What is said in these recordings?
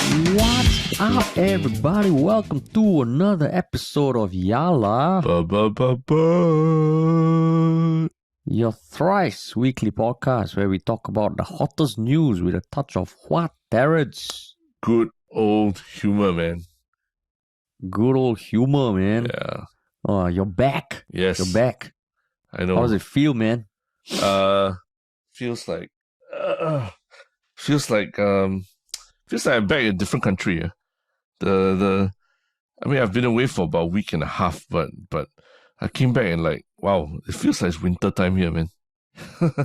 What's up, everybody? Welcome to another episode of Yala, your thrice weekly podcast where we talk about the hottest news with a touch of what, Terrence? Good old humor, man. Good old humor, man. Yeah. Oh, you're back. Yes. You're back. I know. How does it feel, man? Feels like I'm back in a different country. I mean, I've been away for about a week and a half, but I came back and like, wow, it feels like it's winter time here, man.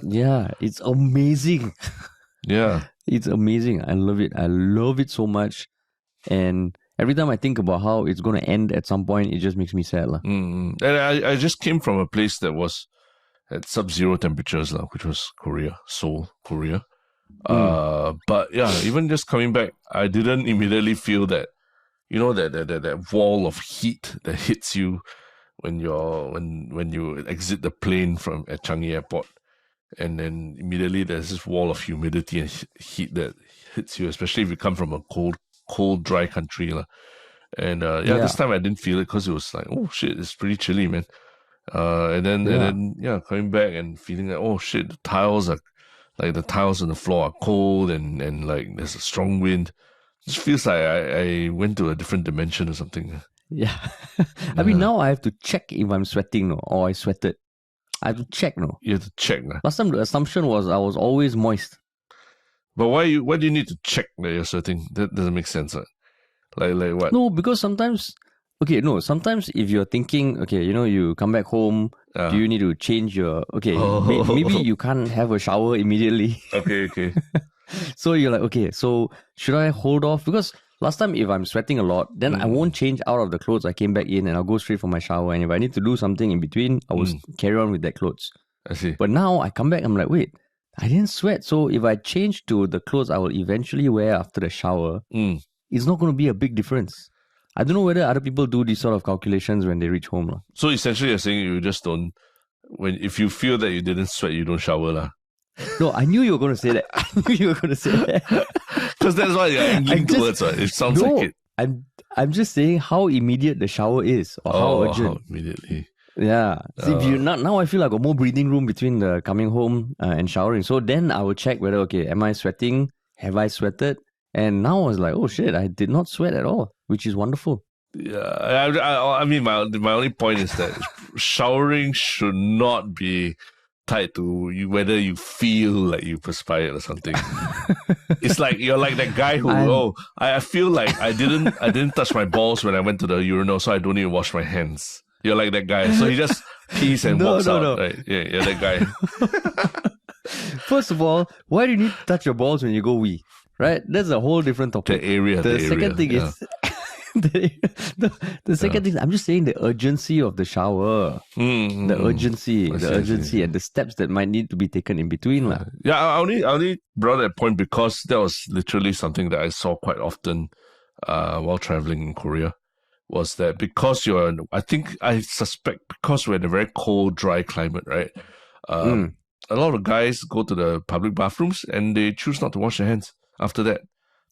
Yeah, it's amazing. Yeah. It's amazing. I love it. I love it so much. And every time I think about how it's going to end at some point, it just makes me sad. And I just came from a place that was at sub-zero temperatures, which was Korea, Seoul, Korea. But yeah, even just coming back, I didn't immediately feel that, you know, that wall of heat that hits you when you exit the plane at Changi Airport, and then immediately there's this wall of humidity and heat that hits you, especially if you come from a cold, dry country. And this time I didn't feel it because it was like, oh shit, it's pretty chilly, man. And then coming back and feeling like, oh shit, the tiles on the floor are cold and like there's a strong wind. It just feels like I went to a different dimension or something. Yeah. I mean, now I have to check if I'm sweating or I sweated. I have to check. You have to check. Last time the assumption was I was always moist. But why do you need to check that you're sweating? That doesn't make sense. Right? Like what? No, because sometimes if you're thinking, okay, you know, you come back home, do you need to change your, maybe you can't have a shower immediately. Okay. So you're like, okay, so should I hold off? Because last time if I'm sweating a lot, then I won't change out of the clothes I came back in and I'll go straight for my shower. And if I need to do something in between, I will carry on with that clothes. I see. But now I come back, I'm like, wait, I didn't sweat. So if I change to the clothes I will eventually wear after the shower, it's not going to be a big difference. I don't know whether other people do these sort of calculations when they reach home. So essentially you're saying you just don't, if you feel that you didn't sweat, you don't shower. No, I knew you were going to say that. Because that's what you're angling towards. It sounds like it. I'm just saying how immediate the shower is or how urgent. How immediately. Yeah. See, if you now I feel like I got more breathing room between the coming home and showering. So then I will check whether, okay, am I sweating? Have I sweated? And now I was like, oh shit, I did not sweat at all, which is wonderful. Yeah. I mean, my only point is that showering should not be tied to whether you feel like you perspired or something. It's like you're like that guy who I feel like I didn't touch my balls when I went to the urinal, so I don't need to wash my hands. You're like that guy, so he just pees and walks out. No. Right? Yeah, you're that guy. First of all, why do you need to touch your balls when you go wee? Right, that's a whole different topic. The second thing is. The second thing, I'm just saying the urgency of the shower. The urgency and the steps that might need to be taken in between. Yeah, I only brought that point because that was literally something that I saw quite often while traveling in Korea. Was that because I suspect because we're in a very cold, dry climate, right? A lot of guys go to the public bathrooms and they choose not to wash their hands after that.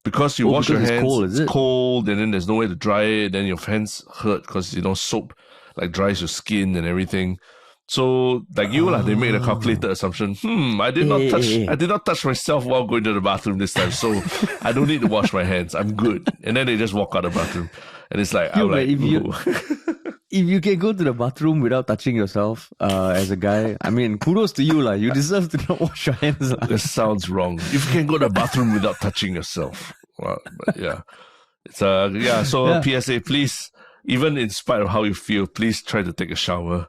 Because you wash your hands, it's cold, and then there's no way to dry it, then your hands hurt because, soap like dries your skin and everything. So, like they made a calculated assumption. I did not touch myself while going to the bathroom this time, so I don't need to wash my hands. I'm good. And then they just walk out of the bathroom. And it's like, if you can go to the bathroom without touching yourself, as a guy, I mean, kudos to you, You deserve to not wash your hands. This sounds wrong. If you can go to the bathroom without touching yourself. Well, but yeah. It's PSA, please, even in spite of how you feel, please try to take a shower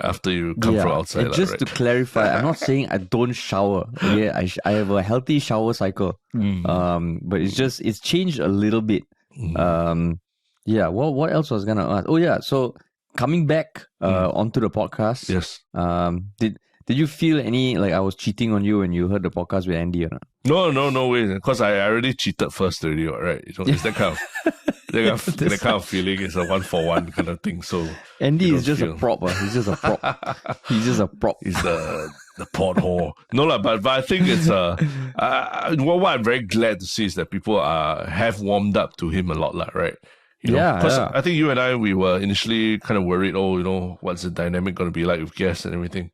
after you come from outside. And just to clarify, I'm not saying I don't shower. Okay? I have a healthy shower cycle. But it's changed a little bit. Yeah, what else was I going to ask? Oh, yeah, so coming back onto the podcast. Yes. Did you feel any, I was cheating on you when you heard the podcast with Andy or not? No way. Because I already cheated first already, right? It's that kind of feeling. It's a 1-for-1 kind of thing. So Andy is just a prop. He's just a prop. He's just a prop. He's the The pothole. No, lah, but I think it's what I'm very glad to see is that people have warmed up to him a lot, lah, right? Because I think you and I, we were initially kind of worried, what's the dynamic going to be like with guests and everything.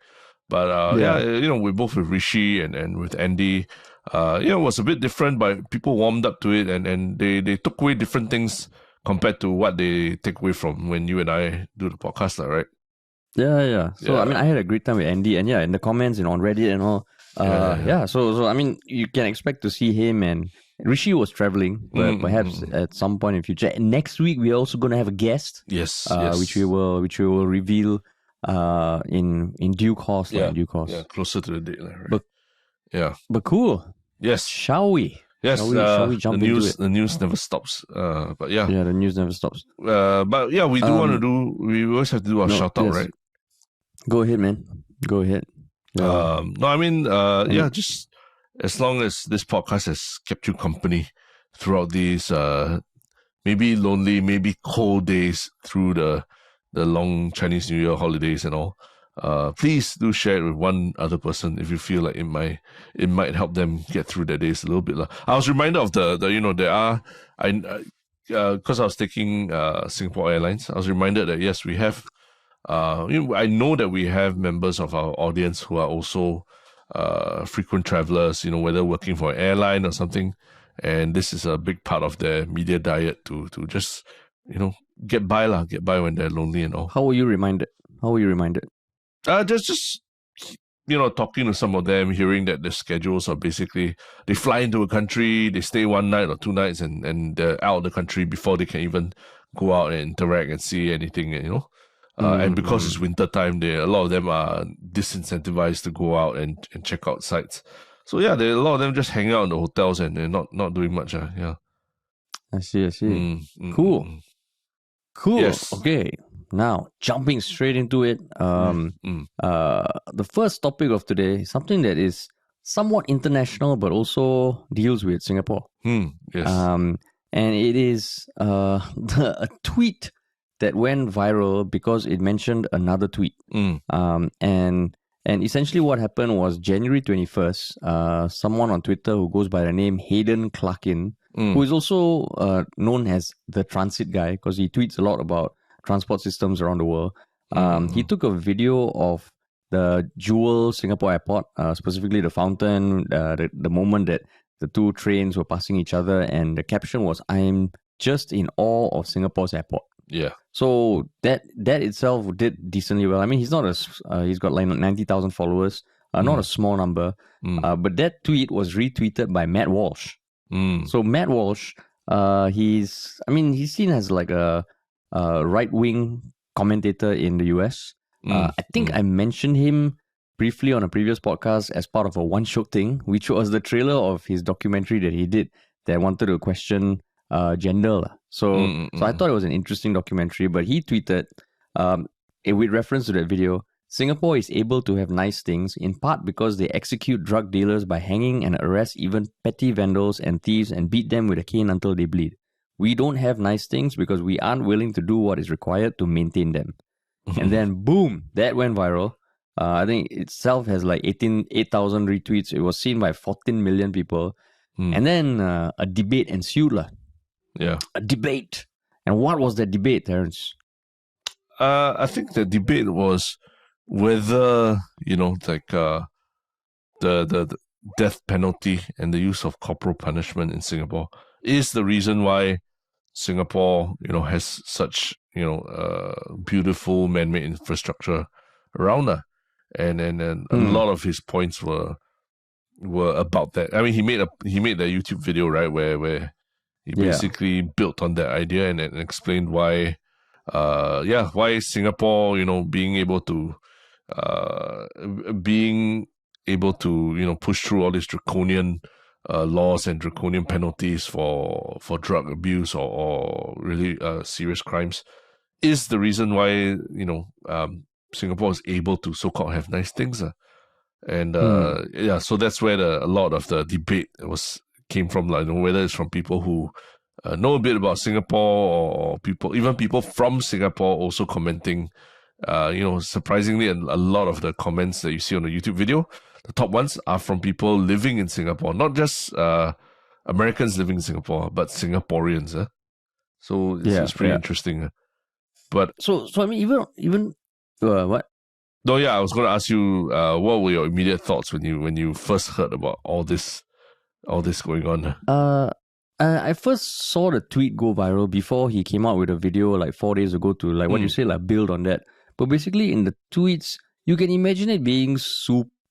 But we're both with Rishi and with Andy. It was a bit different, but people warmed up to it and they took away different things compared to what they take away from when you and I do the podcast, right? Yeah. So, I mean, I had a great time with Andy, and in the comments and on Reddit and all. So, I mean, you can expect to see him, and Rishi was traveling, but perhaps at some point in future. And next week, we're also going to have a guest. Yes. Which we will reveal in due course. In due course. Yeah, closer to the date. Right? But cool. Yes. Shall we? Yes, shall we jump into it? The news never stops. But yeah. Yeah, the news never stops. But yeah, we do want to do, we always have to do our shout out, right? Go ahead, man. Go ahead. Yeah. Just as long as this podcast has kept you company throughout these maybe lonely, maybe cold days through the long Chinese New Year holidays and all. Please do share it with one other person if you feel like it might help them get through their days a little bit. I was reminded of because I was taking Singapore Airlines, I was reminded that yes, we have I know that we have members of our audience who are also frequent travelers, whether working for an airline or something, and this is a big part of their media diet to just get by when they're lonely and all. How were you reminded? Just talking to some of them, hearing that the schedules are basically, they fly into a country, they stay one night or 2 nights, and they're out of the country before they can even go out and interact and see anything, and because it's winter time, a lot of them are disincentivized to go out and check out sites. So yeah, a lot of them just hang out in the hotels and they're not doing much. Yeah. I see. Cool. Yes. Okay. Now, jumping straight into it, the first topic of today is something that is somewhat international, but also deals with Singapore. Yes. And it is a tweet that went viral because it mentioned another tweet. And essentially what happened was January 21st, someone on Twitter who goes by the name Hayden Clarkin, who is also known as the Transit Guy because he tweets a lot about transport systems around the world. He took a video of the Jewel Singapore Airport, specifically the fountain, the moment that the two trains were passing each other, and the caption was, "I'm just in awe of Singapore's airport." Yeah. So that itself did decently well. I mean, he's got like 90,000 followers, not a small number. But that tweet was retweeted by Matt Walsh. So Matt Walsh, he's seen as like a right-wing commentator in the US. I think I mentioned him briefly on a previous podcast as part of a One Show thing, which was the trailer of his documentary that he did that wanted to question gender. So I thought it was an interesting documentary, but he tweeted, with reference to that video, Singapore is able to have nice things in part because they execute drug dealers by hanging and arrest even petty vandals and thieves and beat them with a cane until they bleed. We don't have nice things because we aren't willing to do what is required to maintain them. And then boom, that went viral. I think itself has like 8,000 retweets. It was seen by 14 million people. And then a debate ensued. Yeah. A debate. And what was that debate, Terence? I think the debate was whether, the death penalty and the use of corporal punishment in Singapore is the reason why Singapore, has such, beautiful man-made infrastructure around her. And a lot of his points were about that. I mean, he made that YouTube video, right, where he basically built on that idea and explained why Singapore, being able to push through all these draconian laws and draconian penalties for drug abuse or really serious crimes is the reason why Singapore is able to so-called have nice things. So that's where a lot of the debate came from, whether it's from people who know a bit about Singapore or people from Singapore also commenting surprisingly, a lot of the comments that you see on the YouTube video, the top ones are from people living in Singapore, not just Americans living in Singapore, but Singaporeans. So it's pretty interesting. But so I mean, even what? No, yeah, I was going to ask you, what were your immediate thoughts when you first heard about all this going on? I first saw the tweet go viral before he came out with a video like 4 days ago to like what you say, like build on that. But basically in the tweets, you can imagine it being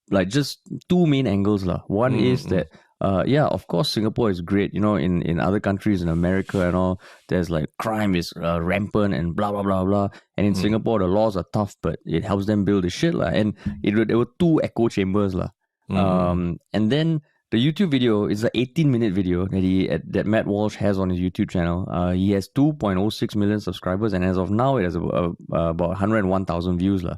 like just two main angles lah. One is that of course Singapore is great. In other countries in America and all, there's like crime is rampant and blah blah blah blah. And in Singapore the laws are tough, but it helps them build the shit lah. And there were two echo chambers lah. And then the YouTube video is an 18-minute video that Matt Walsh has on his YouTube channel. He has 2.06 million subscribers, and as of now, it has about 101,000 views lah.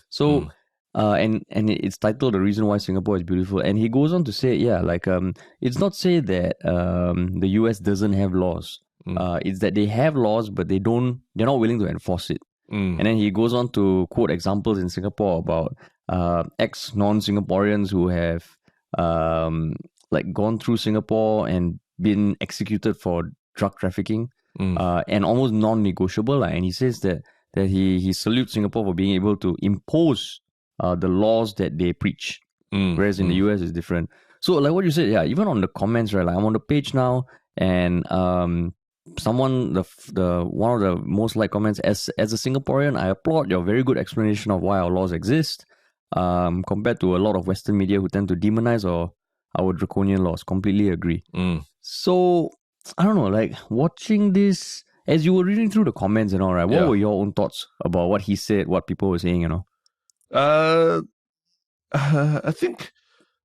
So. And it's titled "The Reason Why Singapore is Beautiful," and he goes on to say, it's not say that the US doesn't have laws. It's that they have laws, but they're not willing to enforce it. And then he goes on to quote examples in Singapore about ex-non-Singaporeans who have gone through Singapore and been executed for drug trafficking, and almost non-negotiable. And he says that he salutes Singapore for being able to impose the laws that they preach, whereas in the US it's different. So like what you said, even on the comments, right? Like I'm on the page now, and someone one of the most liked comments, as a Singaporean, I applaud your very good explanation of why our laws exist, compared to a lot of Western media who tend to demonize our draconian laws. Completely agree. So I don't know, like watching this as you were reading through the comments and all, right? What were your own thoughts about what he said, what people were saying, I think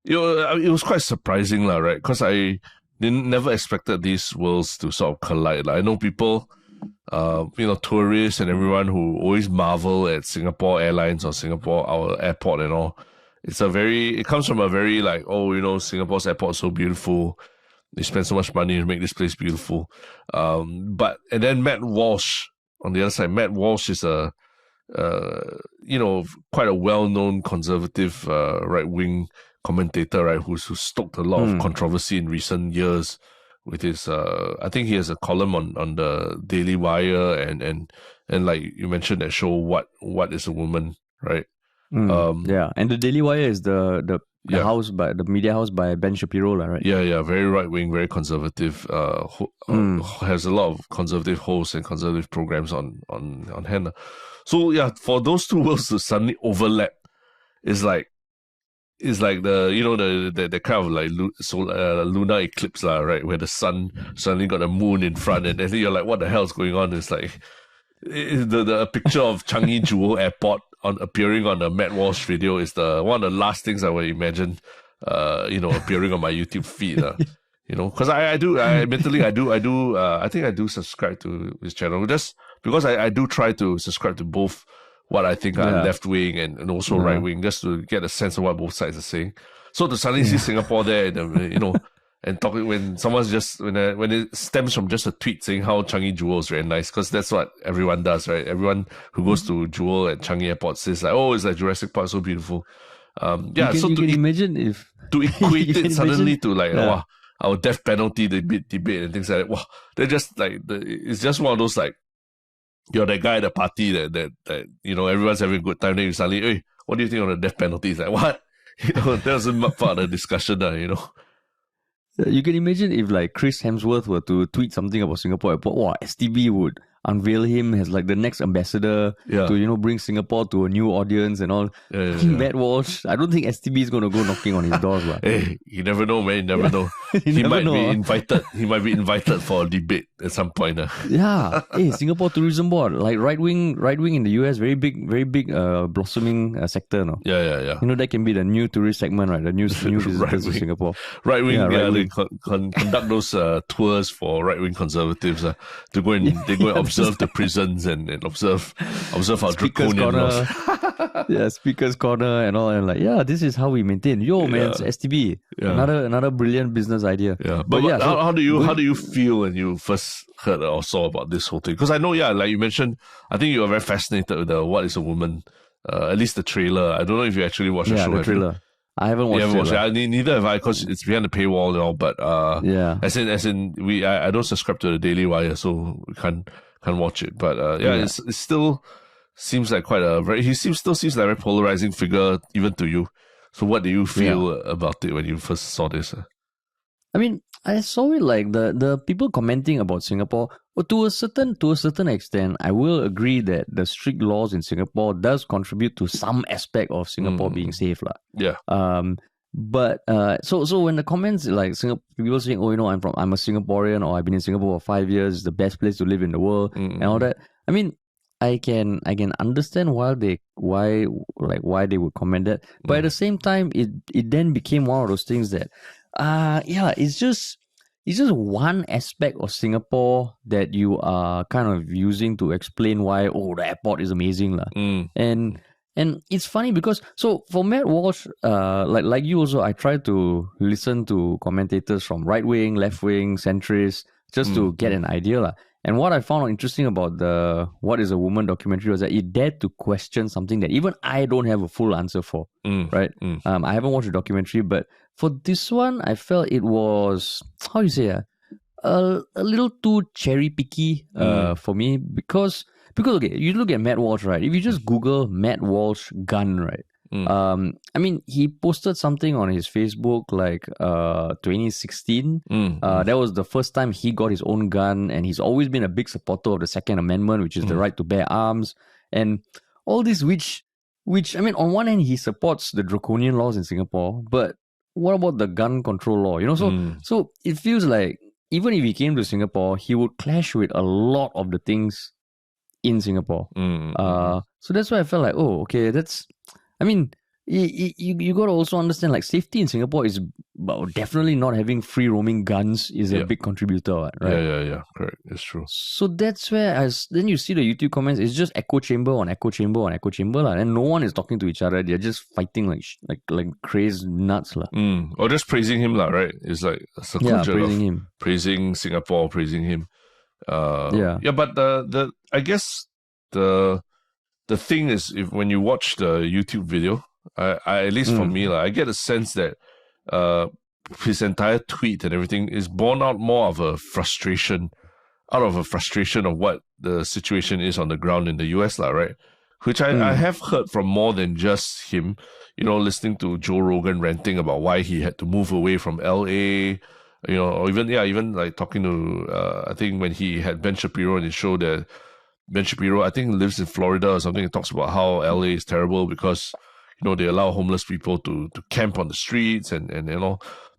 it was quite surprising, right? Because I never expected these worlds to sort of collide. I know people, tourists and everyone who always marvel at Singapore Airlines or Singapore, our airport and all. It comes from a very Singapore's airport is so beautiful. They spend so much money to make this place beautiful. And then Matt Walsh on the other side. Matt Walsh is quite a well-known conservative right-wing commentator, right, who's stoked a lot of controversy in recent years with his I think he has a column on the Daily Wire and like you mentioned that show What is a Woman, right? And the Daily Wire is the house by the media house by Ben Shapiro, right? Very right-wing, very conservative, has a lot of conservative hosts and conservative programs on hand. So for those two worlds to suddenly overlap, is like the kind of like lunar eclipse, right, where the sun suddenly got a moon in front, and then you're like, what the hell's going on? It's like the picture of Changi Jewel Airport appearing on the Matt Walsh video is one of the last things I would imagine appearing on my YouTube feed. Because I think I do subscribe to his channel, just because I do try to subscribe to both what I think are left-wing and also right-wing, just to get a sense of what both sides are saying. So to suddenly see Singapore there, and talking when someone's when it stems from just a tweet saying how Changi Jewel is very nice, because that's what everyone does, right? Everyone who goes to Jewel at Changi Airport says like, oh, it's like Jurassic Park, so beautiful. You can imagine if to equate it suddenly to like, wow, our death penalty debate and things like that. Wow, they're just like it's just one of those like, you're that guy at the party that everyone's having a good time. Then you suddenly, hey, what do you think on the death penalty? It's like, what? That wasn't part of the discussion, You can imagine if like Chris Hemsworth were to tweet something about Singapore Airport, wow, STB would unveil him as like the next ambassador to bring Singapore to a new audience and all. Matt Walsh, I don't think STB is going to go knocking on his doors. Hey, you never know, man. You never know. He might be invited. He might be invited for a debate at some point. Hey, Singapore Tourism Board, like right wing in the US, very big blossoming sector. No? Yeah. That can be the new tourist segment, right? The new visitors to Singapore. Right wing. They conduct those tours for right wing conservatives to go and observe observe the prisons and observe how Speaker's draconian laws. corner. Yeah, speaker's corner and all, and like, yeah, this is how we maintain. Yo, man, it's STB. Yeah. Another brilliant business idea. Yeah, but yeah, so how do you feel when you first heard or saw about this whole thing? Because I know, yeah, like you mentioned, I think you were very fascinated with the What Is a Woman, at least the trailer. I don't know if you actually watched the show. The trailer. I haven't watched it. Neither have I, because it's behind the paywall and all. But yeah, as in I don't subscribe to the Daily Wire, so we can't watch it. But it still seems like he still seems like a very polarizing figure even to you. So what do you feel about it when you first saw this? I mean, I saw it like the people commenting about Singapore. To a certain extent, I will agree that the strict laws in Singapore does contribute to some aspect of Singapore being safe, lah. Yeah. But so when the comments like people saying, oh, I'm a Singaporean, or I've been in Singapore for 5 years, it's the best place to live in the world, and all that. I mean, I can understand why they would comment that, but at the same time, it then became one of those things that, it's just one aspect of Singapore that you are kind of using to explain why the airport is amazing, and it's funny because so for Matt Walsh, like you also, I try to listen to commentators from right wing, left wing, centrist, just to get an idea, lah. And what I found interesting about the What Is a Woman documentary was that it dared to question something that even I don't have a full answer for, right? I haven't watched the documentary, but for this one, I felt it was, how do you say, a little too cherry picky for me because okay, you look at Matt Walsh, right? If you just Google Matt Walsh gun, right? I mean, he posted something on his Facebook like 2016. That was the first time he got his own gun, and he's always been a big supporter of the Second Amendment, which is the right to bear arms, and all this. Which I mean, on one hand, he supports the draconian laws in Singapore, but what about the gun control law? So it feels like even if he came to Singapore, he would clash with a lot of the things in Singapore. So that's why I felt like, oh, okay, that's. I mean, you got to also understand, like, safety in Singapore is definitely not having free roaming guns is a big contributor, right? Yeah, correct. It's true. So that's where then you see the YouTube comments. It's just echo chamber on echo chamber on echo chamber, and no one is talking to each other. They're just fighting like crazed nuts, Or just praising him, right? It's like a culture praising him, praising Singapore, praising him. But the I guess the thing is, when you watch the YouTube video, I at least for me, I get a sense that his entire tweet and everything is born out more of a frustration of what the situation is on the ground in the US, right? Which I have heard from more than just him, listening to Joe Rogan ranting about why he had to move away from LA, or even like talking to, I think when he had Ben Shapiro on his show, that Ben Shapiro, I think, lives in Florida or something. He talks about how LA is terrible because, they allow homeless people to camp on the streets and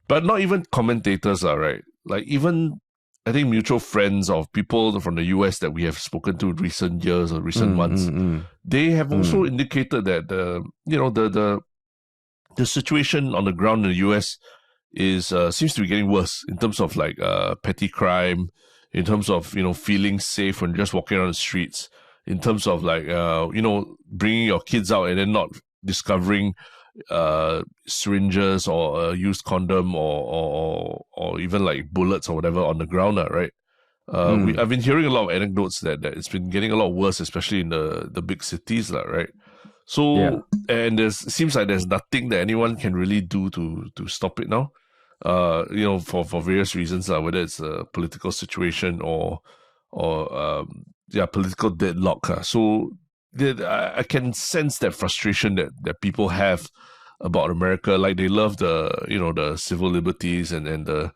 but not even commentators are right. Like even, I think, mutual friends of people from the US that we have spoken to recent years or recent months, they have also indicated that the situation on the ground in the US is seems to be getting worse in terms of like petty crime, in terms of, feeling safe when just walking around the streets, in terms of like, bringing your kids out and then not discovering syringes or a used condom or even like bullets or whatever on the ground, right? I've been hearing a lot of anecdotes that it's been getting a lot worse, especially in the big cities, right? So, and it seems like there's nothing that anyone can really do to stop it now. For various reasons, whether it's a political situation or political deadlock. So I can sense that frustration that people have about America. Like they love the civil liberties and the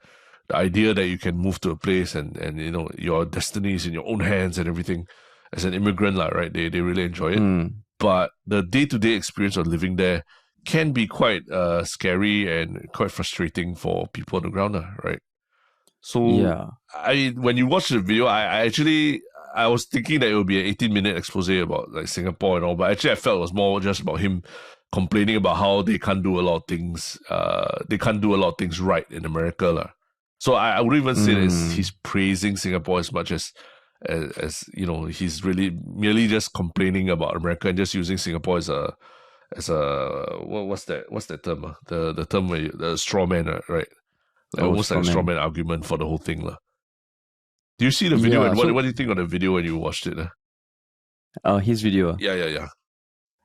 idea that you can move to a place and your destiny is in your own hands and everything. As an immigrant, right? They really enjoy it. But the day-to-day experience of living there can be quite scary and quite frustrating for people on the ground, right? So when you watch the video, I was thinking that it would be an 18-minute expose about like Singapore and all, but actually I felt it was more just about him complaining about how they can't do a lot of things. They can't do a lot of things right in America, So I wouldn't even say that he's praising Singapore as much as as you know, he's really merely just complaining about America and just using Singapore as a what's that term? The term where the straw man, right? Like almost like a straw man argument for the whole thing, lah. Do you see the video? And what do you think of the video when you watched it? His video. Yeah.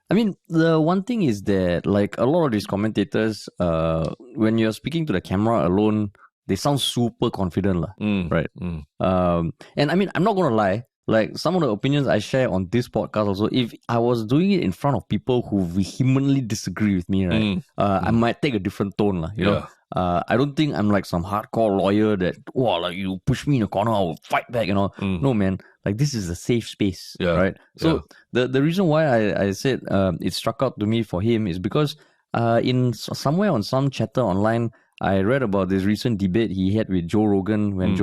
I mean, the one thing is that like a lot of these commentators, when you're speaking to the camera alone, they sound super confident, right? And I mean, I'm not gonna lie. Like some of the opinions I share on this podcast also, if I was doing it in front of people who vehemently disagree with me, right, I might take a different tone, you know. I don't think I'm like some hardcore lawyer that, like you push me in a corner, I will fight back, you know. No, man. Like this is a safe space, right? So the reason why I said it struck out to me for him is because in somewhere on some chatter online, I read about this recent debate he had with Joe Rogan when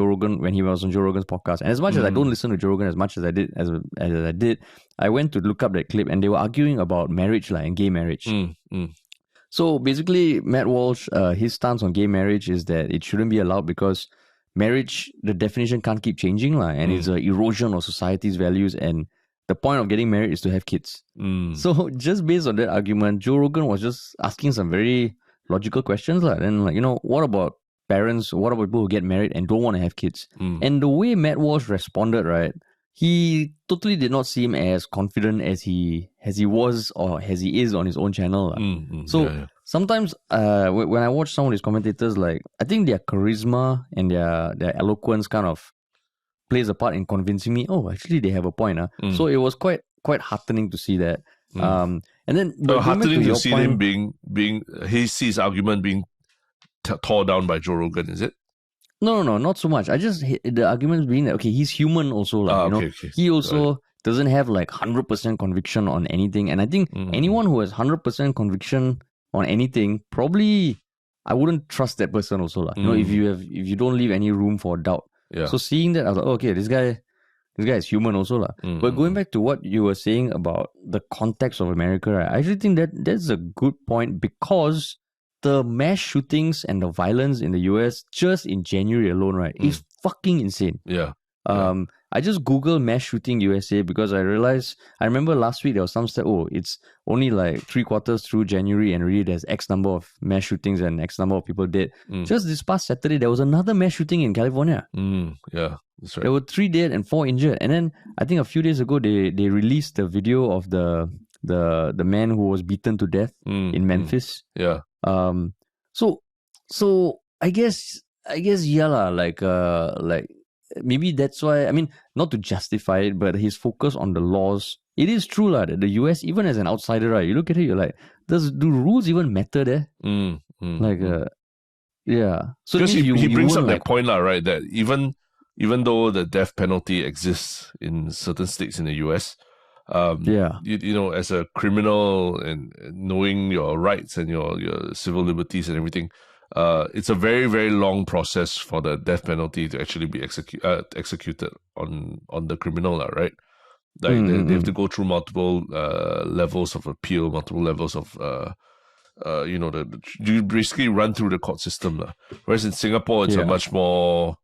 he was on Joe Rogan's podcast. And as much as I don't listen to Joe Rogan as much as I did, I went to look up that clip and they were arguing about marriage and gay marriage. So basically, Matt Walsh, his stance on gay marriage is that it shouldn't be allowed because marriage, the definition can't keep changing and it's an erosion of society's values, and the point of getting married is to have kids. So just based on that argument, Joe Rogan was just asking some very logical questions. And like, you know, what about parents? What about people who get married and don't want to have kids? And the way Matt Walsh responded, right, he totally did not seem as confident as he was or as he is on his own channel. Sometimes when I watch some of these commentators, like I think their charisma and their eloquence kind of plays a part in convincing me, actually they have a point. So it was quite heartening to see that. And then heartening to see him being he sees argument being tore down by Joe Rogan, is it? No, not so much. The argument being that, okay, he's human also. He also doesn't have like 100% conviction on anything. And I think anyone who has 100% conviction on anything, probably I wouldn't trust that person also. You know, if you don't leave any room for doubt. So seeing that, I was like, okay, this guy is human also. But going back to what you were saying about the context of America, right, I actually think that's a good point because the mass shootings and the violence in the US just in January alone, right, is fucking insane. I just Googled mass shooting USA because I remember last week there was some stat, it's only like 3/4 through January and really there's X number of mass shootings and X number of people dead. Just this past Saturday, there was another mass shooting in California. That's right. There were 3 dead and 4 injured. And then I think a few days ago, they released the video of the man who was beaten to death in Memphis. So I guess like maybe that's why, I mean, not to justify it, but his focus on the laws. It is true that the US, even as an outsider, right, you look at it, you're like, do rules even matter there? So because he brings up that point, right, that even though the death penalty exists in certain states in the US, you know, as a criminal and knowing your rights and your civil liberties and everything, it's a very, very long process for the death penalty to actually be executed on the criminal, right? Like they have to go through multiple levels of appeal, multiple levels of you know, you basically run through the court system, whereas in Singapore it's a much more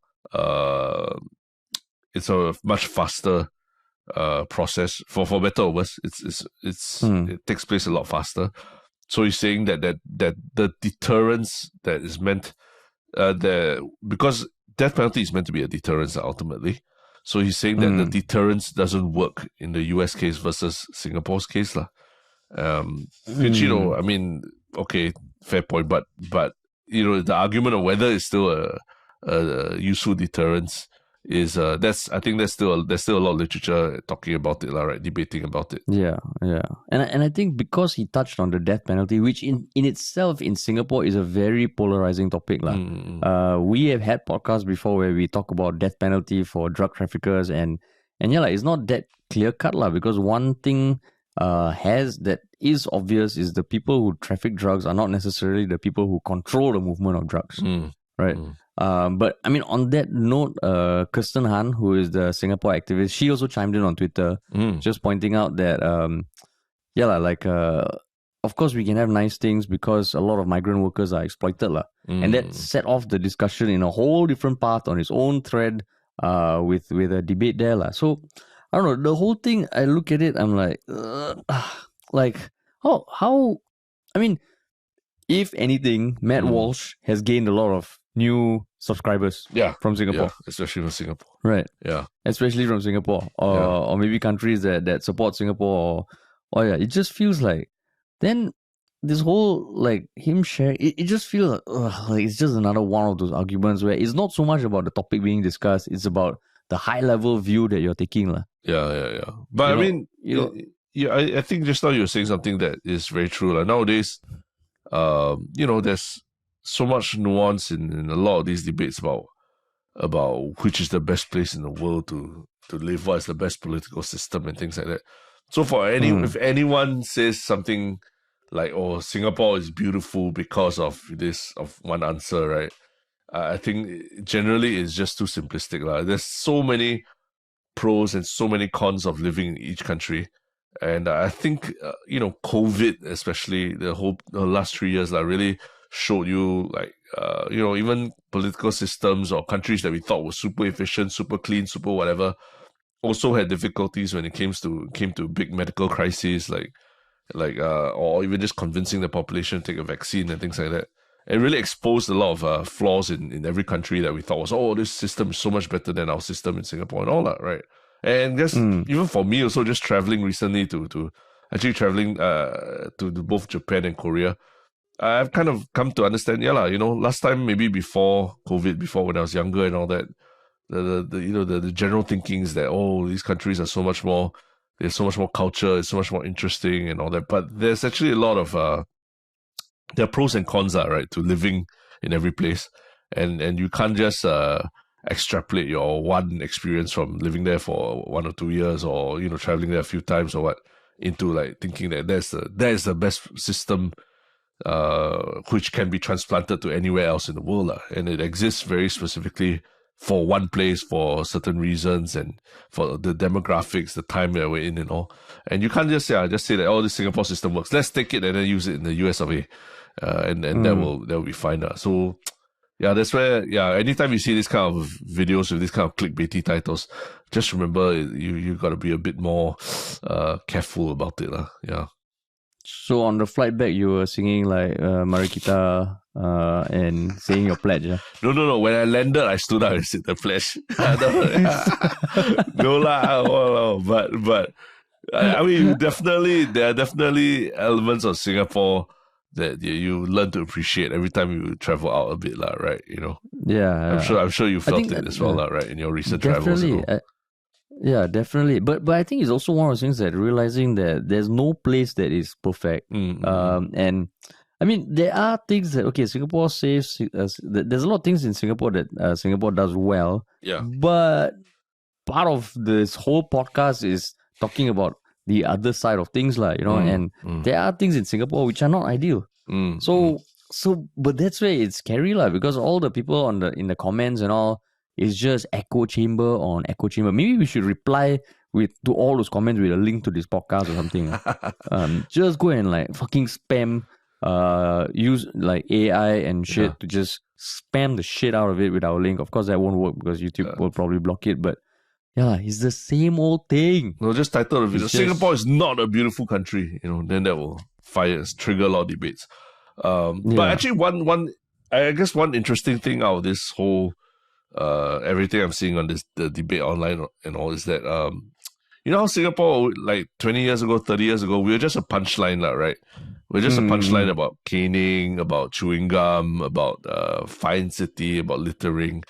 it's a much faster process, for better or worse. It takes place a lot faster. So he's saying that the deterrence that is meant because death penalty is meant to be a deterrence ultimately. So he's saying that the deterrence doesn't work in the US case versus Singapore's case, which, you know, I mean, okay, fair point, but you know, the argument of whether it's still a useful deterrence is I think there's still a lot of literature talking about it, right? Debating about it. And I think because he touched on the death penalty, which in itself in Singapore is a very polarizing topic, we have had podcasts before where we talk about death penalty for drug traffickers, and it's not that clear cut, because one thing that is obvious is the people who traffic drugs are not necessarily the people who control the movement of drugs, right? But I mean, on that note, Kirsten Han, who is the Singapore activist, she also chimed in on Twitter, just pointing out that, of course we can have nice things because a lot of migrant workers are exploited, and that set off the discussion in a whole different path on its own thread, with a debate there lah. So I don't know, the whole thing. I look at it, I'm like, how? I mean, if anything, Matt Walsh has gained a lot of new subscribers. From Singapore, especially from Singapore. Right. Yeah. Especially from Singapore, or maybe countries that support Singapore, or it just feels like then this whole like him sharing it just feels like it's just another one of those arguments where it's not so much about the topic being discussed, it's about the high level view that you're taking lah. Yeah. But I think just now you were saying something that is very true lah. Nowadays, there's so much nuance in a lot of these debates about which is the best place in the world to live, what is the best political system and things like that. So if anyone says something like, oh, Singapore is beautiful because of one answer, right? I think generally it's just too simplistic lah. There's so many pros and so many cons of living in each country. And I think, COVID, especially the last 3 years, really showed you even political systems or countries that we thought were super efficient, super clean, super whatever, also had difficulties when it came to big medical crises, or even just convincing the population to take a vaccine and things like that. It really exposed a lot of flaws in every country that we thought was, this system is so much better than our system in Singapore and all that, right? And just even for me also, just traveling recently to both Japan and Korea, I've kind of come to understand, last time, maybe before COVID, before when I was younger and all that, the general thinking is that, these countries are so much more, there's so much more culture, it's so much more interesting and all that. But there's actually a lot of, there are pros and cons, right, to living in every place. And you can't just extrapolate your one experience from living there for 1 or 2 years or, traveling there a few times or what, into like thinking that that is the best system which can be transplanted to anywhere else in the world. And it exists very specifically for one place for certain reasons and for the demographics, the time that we're in and all. And you can't just say that, this Singapore system works. Let's take it and then use it in the US of A. And that will be fine. So yeah, that's where, anytime you see this kind of videos with this kind of clickbaity titles, just remember you got to be a bit more careful about it. Yeah. So on the flight back, you were singing like Mari Kita and saying your pledge. No. When I landed, I stood up and said the pledge. No lah. But I mean, definitely there are definitely elements of Singapore that you learn to appreciate every time you travel out a bit, right? Yeah. I'm sure you felt it as well, right? In your recent travels. Yeah, definitely. But I think it's also one of those things that realizing that there's no place that is perfect. And I mean, there are things that, Singapore saves, there's a lot of things in Singapore that Singapore does well. Yeah. But part of this whole podcast is talking about the other side of things, and there are things in Singapore which are not ideal. But that's where it's scary, because all the people in the comments and all, it's just echo chamber on echo chamber. Maybe we should reply to all those comments with a link to this podcast or something. Just go and like fucking spam, use like AI and shit to just spam the shit out of it with our link. Of course, that won't work because YouTube will probably block it. But yeah, it's the same old thing. No, just title the video. Singapore is not a beautiful country. Then that will trigger a lot of debates. But actually, one interesting thing out of this whole everything I'm seeing on the debate online and all is that how Singapore, like 20 years ago, 30 years ago, we were just a punchline, right? We're just a punchline about caning, about chewing gum, about fine city, about littering.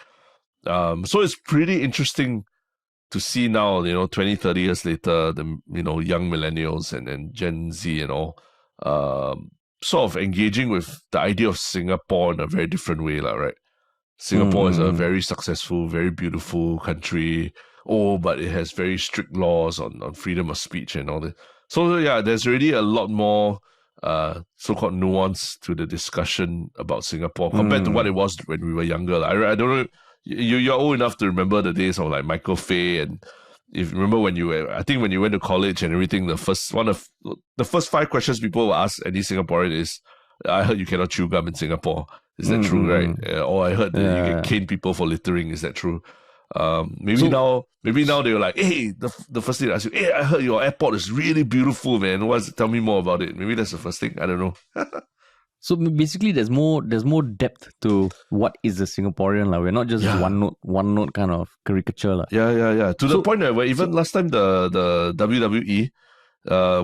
So it's pretty interesting to see now, 20, 30 years later, the young millennials and Gen Z and all sort of engaging with the idea of Singapore in a very different way, right? Singapore is a very successful, very beautiful country. But it has very strict laws on freedom of speech and all that. So yeah, there's already a lot more so-called nuance to the discussion about Singapore compared to what it was when we were younger. I don't know, you're old enough to remember the days of like Michael Fay, and if you remember when you went to college and everything, the first 5 questions people will ask any Singaporean is, I heard you cannot chew gum in Singapore. Is that true, right? Or I heard that you can cane people for littering. Is that true? Maybe now they were like, hey, the first thing they ask you, hey, I heard your airport is really beautiful, man. Tell me more about it. Maybe that's the first thing. I don't know. So basically, there's more depth to what is a Singaporean. Like, we're not just one note kind of caricature. Like. Yeah. To the point where even last time the WWE,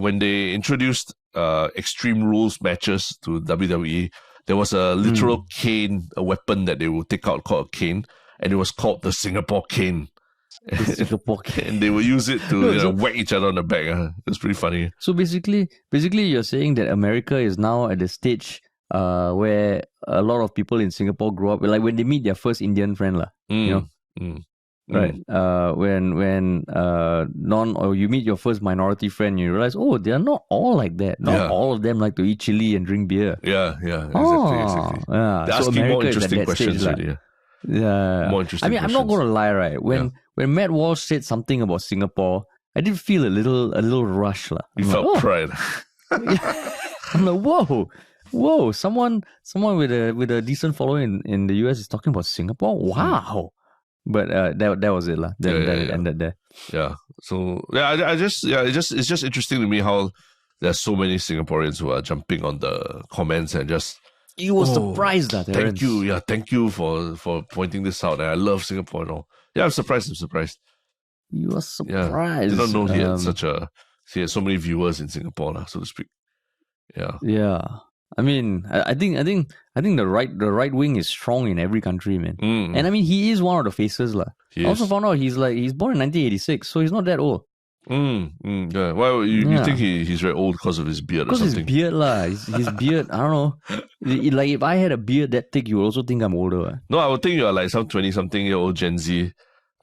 when they introduced Extreme Rules matches to WWE, there was a literal cane, a weapon that they would take out called a cane, and it was called the Singapore cane. Singapore cane. And they would use it to whack each other on the back. It's pretty funny. So basically, you're saying that America is now at the stage where a lot of people in Singapore grow up, like when they meet their first Indian friend, you know, right? When or you meet your first minority friend, you realize, oh, they are not all like that. Not all of them like to eat chili and drink beer. Yeah, exactly. Yeah. They're asking more interesting questions stage, already. Yeah. More interesting. I mean, questions. I'm not gonna lie, right? When Matt Walsh said something about Singapore, I did feel a little rush, lah. You felt pride. I'm like, whoa! Someone with a decent following in the US is talking about Singapore. Wow! But that was it, lah. Then it ended there. Yeah. So it's just interesting to me how there's so many Singaporeans who are jumping on the comments and just. You were surprised, that thank you. Yeah, thank you for pointing this out. I love Singapore and all. Yeah, I'm surprised. You were surprised. Yeah, I did not know he had so many viewers in Singapore, so to speak. Yeah. Yeah. I mean, I think the right wing is strong in every country, man. And I mean, he is one of the faces, lah. I also found out he's born in 1986, so he's not that old. Yeah. Well, you think he's very old because of his beard or something? Because his beard, lah. His beard, I don't know. Like, if I had a beard that thick, you would also think I'm older. No, I would think you are like some 20-something-year-old Gen Z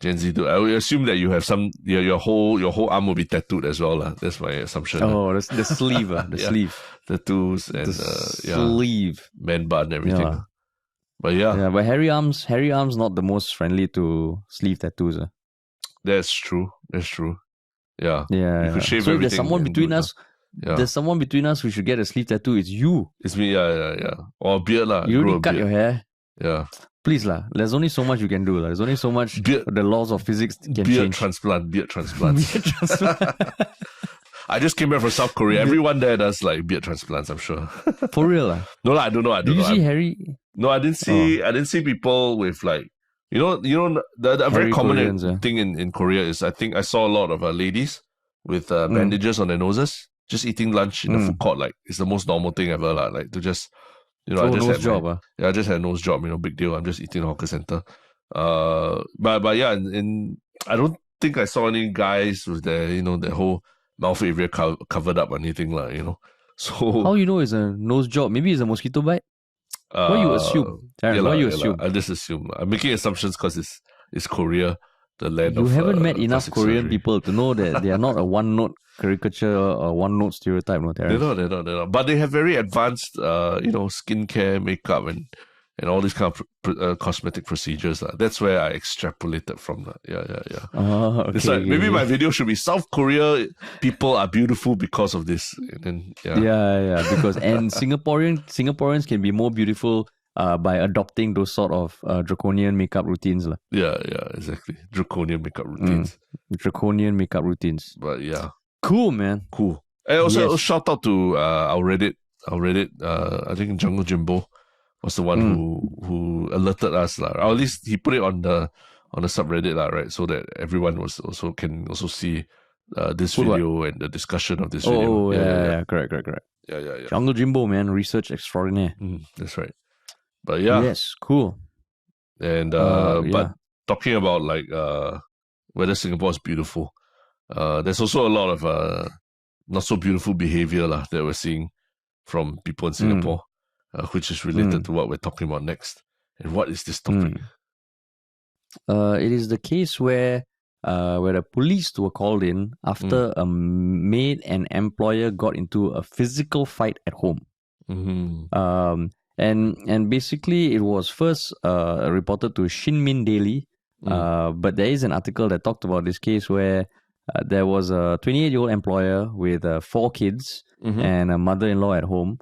dude. I would assume that you have your whole arm will be tattooed as well, lah. That's my assumption. Oh, the sleeve, the sleeve. Tattoos and sleeve. Man bun and everything. Yeah. But but hairy arms not the most friendly to sleeve tattoos. That's true. Yeah. Yeah. You could shave so if everything. There's someone between us who should get a sleeve tattoo. It's you. It's me. Yeah. Or a beard, lah. You already cut your hair. Yeah. Please, lah. There's only so much you can do, lah. There's only so much the laws of physics can beard change. Transplant. Beard transplant. I just came back from South Korea. Everyone there does like beard transplants, I'm sure. For real, lah? No, I don't know. Did you see Harry? No, I didn't see. I didn't see people with like, you know, the very common Koreans, thing in Korea is I think I saw a lot of ladies with bandages on their noses, just eating lunch in the food court. Like, it's the most normal thing ever, lah. Like, to just, you know, I just had a nose job. You know, big deal. I'm just eating a hawker center. But yeah, and I don't think I saw any guys with their whole mouth area covered up or anything, lah. You know. So how you know it's a nose job? Maybe it's a mosquito bite. What you assume? Darren, what you assume? I just assume. I'm making assumptions because it's Korea, the land of. You haven't met enough surgery. Korean people to know that they are not a one-note caricature or one-note stereotype. No, they're not. But they have very advanced, skincare, makeup, and all these kind of cosmetic procedures. That's where I extrapolated from that. Yeah. Oh, okay. It's like, maybe my video should be South Korea people are beautiful because of this. And then, because and Singaporeans can be more beautiful by adopting those sort of draconian makeup routines. Yeah, exactly. Draconian makeup routines. Draconian makeup routines. But yeah. Cool, man. Cool. And also shout out to our Reddit. I think Jungle Jimbo was the one who alerted us, or at least he put it on the subreddit, right? So that everyone can also see this video and the discussion of this video. Oh, yeah. Correct. Yeah. Jungle Jimbo, man, research extraordinaire. That's right. But yeah. Yes, cool. And but talking about like whether Singapore is beautiful, there's also a lot of not so beautiful behavior that we're seeing from people in Singapore. Which is related to what we're talking about next. And what is this topic? It is the case where the police were called in after a maid and employer got into a physical fight at home. And basically it was first reported to Shinmin Daily, but there is an article that talked about this case where there was a 28-year-old employer with 4 kids and a mother-in-law at home.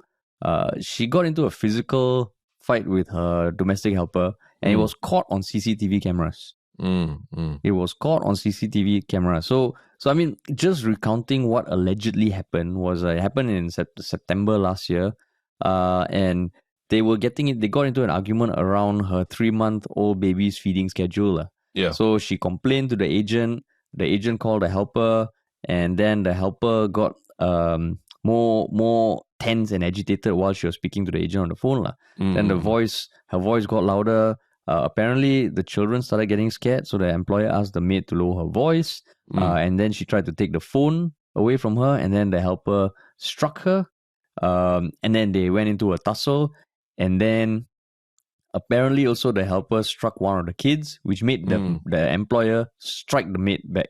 She got into a physical fight with her domestic helper, and it was caught on CCTV cameras. It was caught on CCTV camera. So I mean, just recounting what allegedly happened was it happened in September last year, and they got into an argument around her 3-month-old baby's feeding schedule. Yeah. So she complained to the agent. The agent called the helper, and then the helper got more tense and agitated while she was speaking to the agent on the phone. Then her voice got louder. Apparently, the children started getting scared, so the employer asked the maid to lower her voice, and then she tried to take the phone away from her, and then the helper struck her, and then they went into a tussle, and then apparently also the helper struck one of the kids, which made the employer strike the maid back.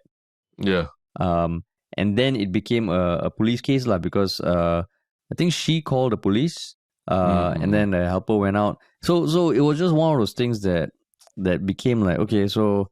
Yeah. And then it became a police case because I think she called the police. And then the helper went out. So it was just one of those things that became like, okay, so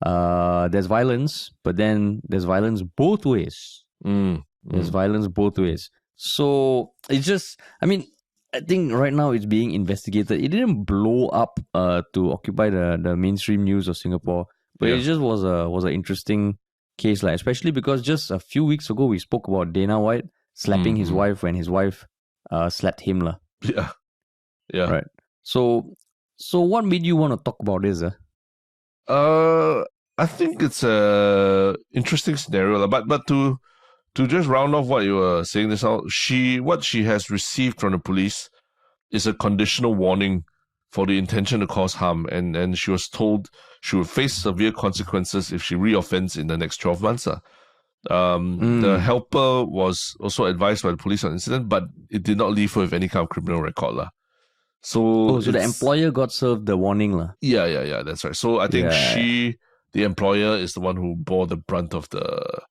there's violence, but then there's violence both ways. There's violence both ways. So it's just, I mean, I think right now it's being investigated. It didn't blow up to occupy the mainstream news of Singapore, but it just was an interesting case, especially because just a few weeks ago we spoke about Dana White slapping his wife when his wife slapped him. Yeah. Right. So what made you want to talk about this? I think it's a interesting scenario, but to just round off what you were saying this out, what she has received from the police is a conditional warning for the intention to cause harm, and she was told she would face severe consequences if she reoffends in the next 12 months. The helper was also advised by the police on the incident, but it did not leave her with any kind of criminal record. So the employer got served the warning. Yeah, that's right. So I think the employer, is the one who bore the brunt of the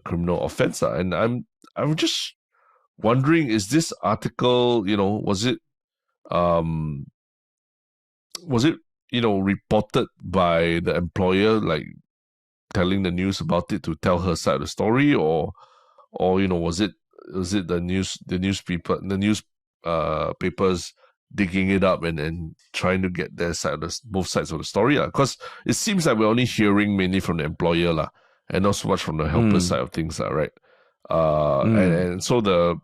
criminal offense. And I'm just wondering, is this article, was it reported by the employer, like telling the news about it to tell her side of the story, or was it the newspapers digging it up and trying to get their side both sides of the story? Because it seems like we're only hearing mainly from the employer and not so much from the helper side of things, right? And so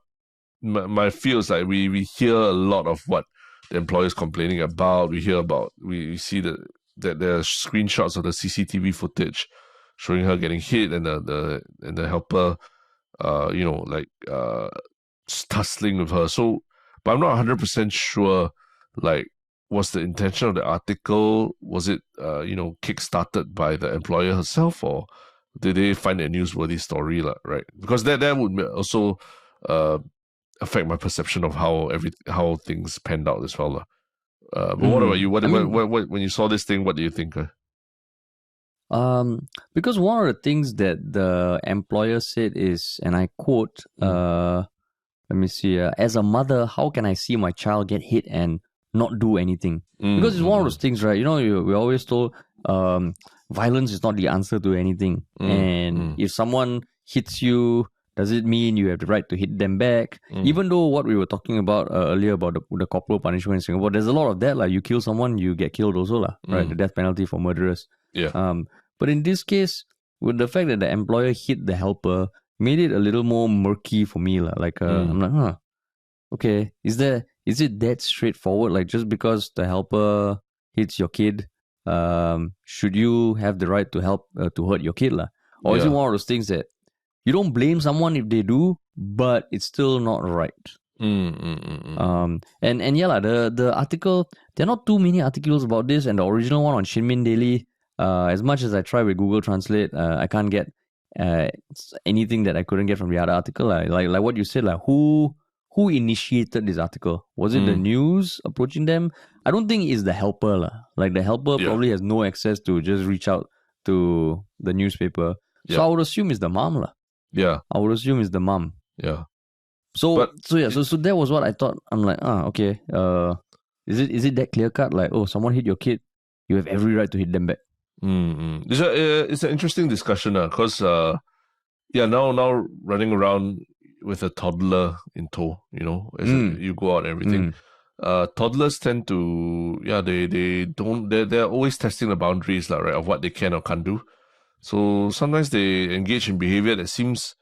my feel is like we hear a lot of what the employer is complaining about. We see that there are screenshots of the CCTV footage showing her getting hit and the helper tussling with her. So, but I'm not 100% sure, was the intention of the article, was it kick-started by the employer herself, or did they find a newsworthy story, right? Because that would also affect my perception of how things panned out as well. But what about you? What when you saw this thing, what do you think? Because one of the things that the employer said is, and I quote, let me see, as a mother, how can I see my child get hit and not do anything? Because it's one of those things, right? We're always told violence is not the answer to anything. And if someone hits you, does it mean you have the right to hit them back? Even though what we were talking about earlier about the corporal punishment in Singapore, there's a lot of that. You kill someone, you get killed also, right? The death penalty for murderers. Yeah. But in this case, with the fact that the employer hit the helper, made it a little more murky for me. I'm like, okay, is it that straightforward? Just because the helper hits your kid, should you have the right to help to hurt your kid? Or is it one of those things that you don't blame someone if they do, but it's still not right? The article, there are not too many articles about this, and the original one on Shinmin Daily, as much as I try with Google Translate, I can't get anything that I couldn't get from the other article. Like what you said, who initiated this article? Was it the news approaching them? I don't think it's the helper. The helper probably has no access to just reach out to the newspaper. So I would assume it's the mom. Yeah. I would assume it's the mom. Yeah. So that was what I thought. I'm like, okay. Is it that clear cut? Someone hit your kid, you have every right to hit them back. It's an interesting discussion because now running around with a toddler in tow, as you go out and everything. toddlers tend to, they're always testing the boundaries, right, of what they can or can't do. So sometimes they engage in behavior that seems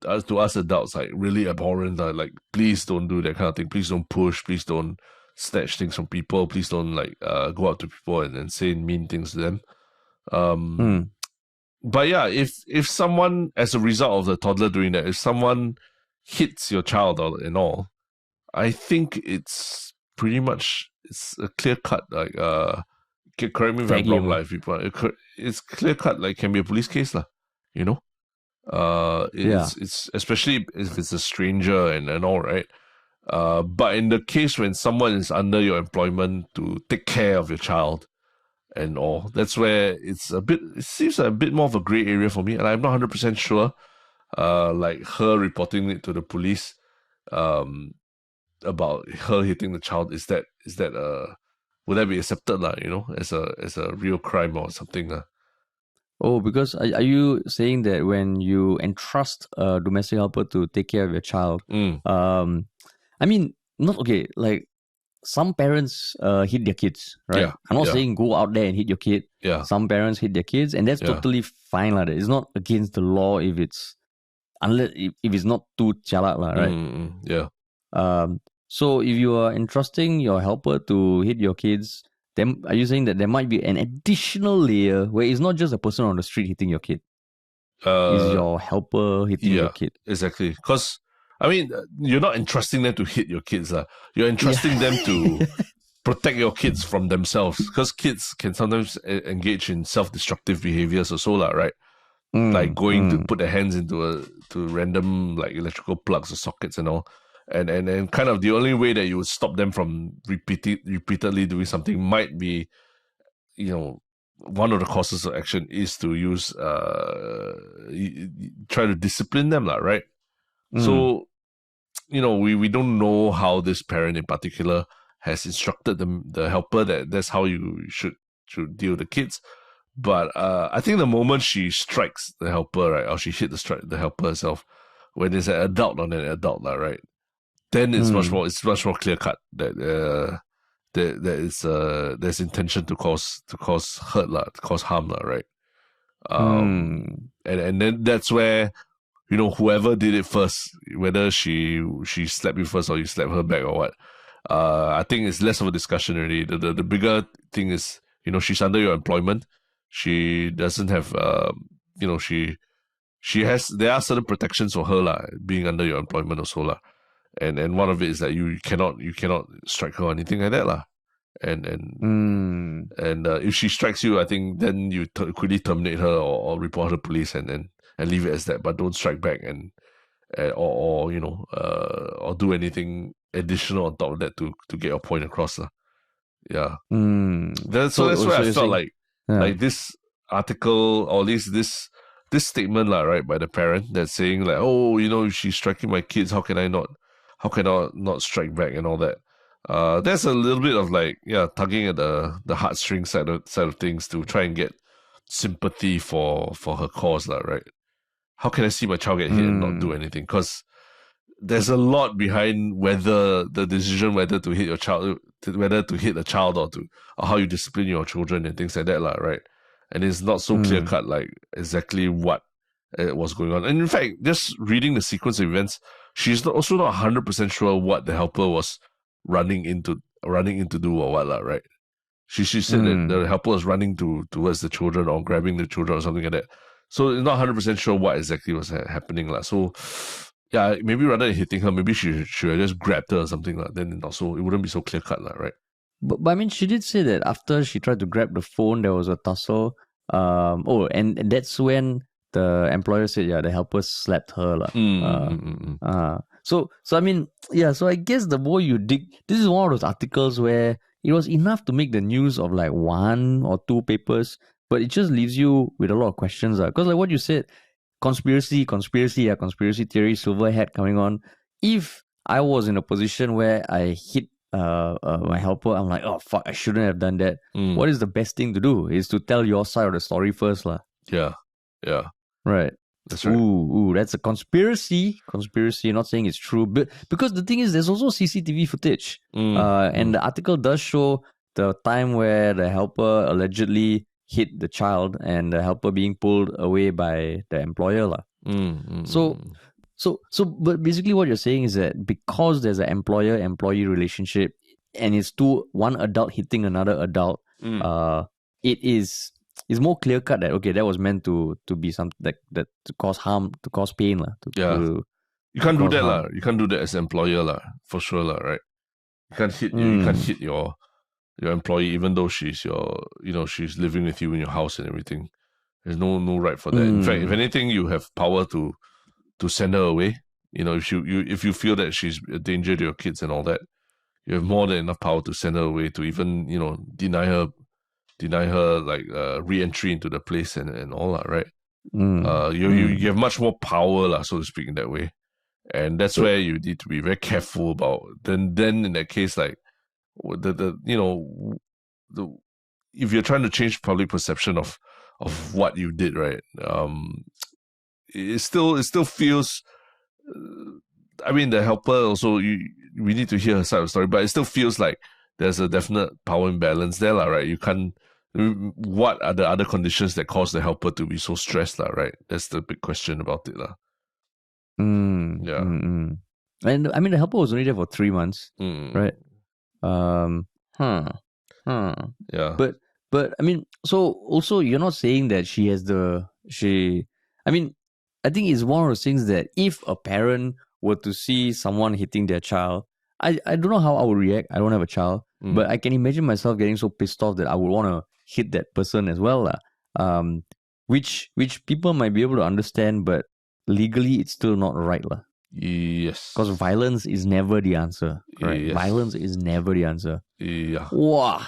to us adults like really abhorrent, like please don't do that kind of thing. Please don't push. Please don't snatch things from people. Please don't go up to people and say mean things to them. But yeah, if someone, as a result of the toddler doing that, if someone hits your child and all, I think it's pretty much, it's a clear cut, like correct me if I'm wrong, like people, it's clear cut, like can be a police case, you know. It's especially if it's a stranger and all, right. But in the case when someone is under your employment to take care of your child and all, that's where it seems a bit more of a gray area for me, and I'm not 100% sure. Like her reporting it to the police, about her hitting the child, is that would that be accepted, you know, as a real crime or something? Oh, because are you saying that when you entrust a domestic helper to take care of your child, I mean, not okay, like some parents hit their kids, right? Yeah, I'm not saying go out there and hit your kid. Yeah. Some parents hit their kids, and that's totally fine. It's not against the law if it's not too chalat, right? Yeah. So if you are entrusting your helper to hit your kids, then are you saying that there might be an additional layer where it's not just a person on the street hitting your kid? Is your helper hitting your kid? Exactly. Because, I mean, you're not entrusting them to hit your kids. You're entrusting them to protect your kids from themselves. Because kids can sometimes engage in self-destructive behaviors or so, right? Like going to put their hands into to random like electrical plugs or sockets and all. And kind of the only way that you would stop them from repeatedly doing something might be, you know, one of the causes of action is to use try to discipline them, right? So, you know, we don't know how this parent in particular has instructed the helper that that's how you should deal with the kids. But I think the moment she strikes the helper, right, or she hit the helper herself, when it's an adult on an adult, right, then it's much more clear cut that there's intention to cause hurt, to cause harm, right. And then that's where, you know, whoever did it first, whether she slapped you first or you slapped her back or what, I think it's less of a discussion already. The bigger thing is, you know, she's under your employment. She doesn't have, you know, there are certain protections for her, being under your employment also, and one of it is that you cannot strike her or anything like that, and if she strikes you, I think then you quickly terminate her or report her to police and leave it as that, but don't strike back or you know, or do anything additional on top of that to get your point across, yeah. That's why I felt like this article, or at least this statement, right, by the parent that's saying like, oh, you know, she's striking my kids, how can I not strike back and all that. There's a little bit of like, tugging at the heartstrings side of things to try and get sympathy for her cause, right? How can I see my child get hit and not do anything? Because there's a lot behind whether the decision whether to hit your child, whether to hit a child or how you discipline your children and things like that, right? And it's not so clear cut, like exactly what was going on. And in fact, just reading the sequence of events, she's also not 100% sure what the helper was running into do or what, right? She said that the helper was running towards the children or grabbing the children or something like that. So not 100% sure what exactly was happening. So yeah, maybe rather than hitting her, maybe she should have just grabbed her or something. Then also it wouldn't be so clear cut, right? But I mean, she did say that after she tried to grab the phone, there was a tussle. And that's when the employer said, the helper slapped her. So I mean, so I guess the more you dig, this is one of those articles where it was enough to make the news of like 1 or 2 papers, but it just leaves you with a lot of questions. Because like what you said, conspiracy theory, silver hat coming on. If I was in a position where I hit my helper, I'm like, oh fuck, I shouldn't have done that. What is the best thing to do? Is to tell your side of the story first, Yeah. Right. That's right. Ooh, that's a conspiracy. Conspiracy. Not saying it's true, but because the thing is, there's also CCTV footage, and the article does show the time where the helper allegedly hit the child, and the helper being pulled away by the employer, lah. But basically, what you're saying is that because there's an employer-employee relationship, and it's one adult hitting another adult, it's more clear cut that okay, that was meant to be something that to cause harm, to cause pain, lah. You can't do that, lah. You can't do that as an employer, lah. For sure, lah. Right? You can't hit you can't hit your employee, even though she's she's living with you in your house and everything. There's no right for that. In fact, if anything, you have power to send her away. If you feel that she's a danger to your kids and all that, you have more than enough power to send her away, to even deny her like re-entry into the place and all that, right? You have much more power, lah, so to speak, in that way, and that's where you need to be very careful about. Then in that case, like if you're trying to change public perception of what you did, right? It still feels. I mean, the helper also, we need to hear her side of the story, but it still feels like there's a definite power imbalance there, lah, right? You can't. What are the other conditions that cause the helper to be so stressed, lah, right? That's the big question about it, lah. Yeah. And I mean, the helper was only there for 3 months, right? Yeah. But I mean, so also you're not saying that she has I mean, I think it's one of those things that if a parent were to see someone hitting their child, I don't know how I would react. I don't have a child, but I can imagine myself getting so pissed off that I would want to hit that person as well, which people might be able to understand, but legally it's still not right, lah. Yes. Because violence is never the answer, right? Yes. Violence is never the answer. Yeah. Wow.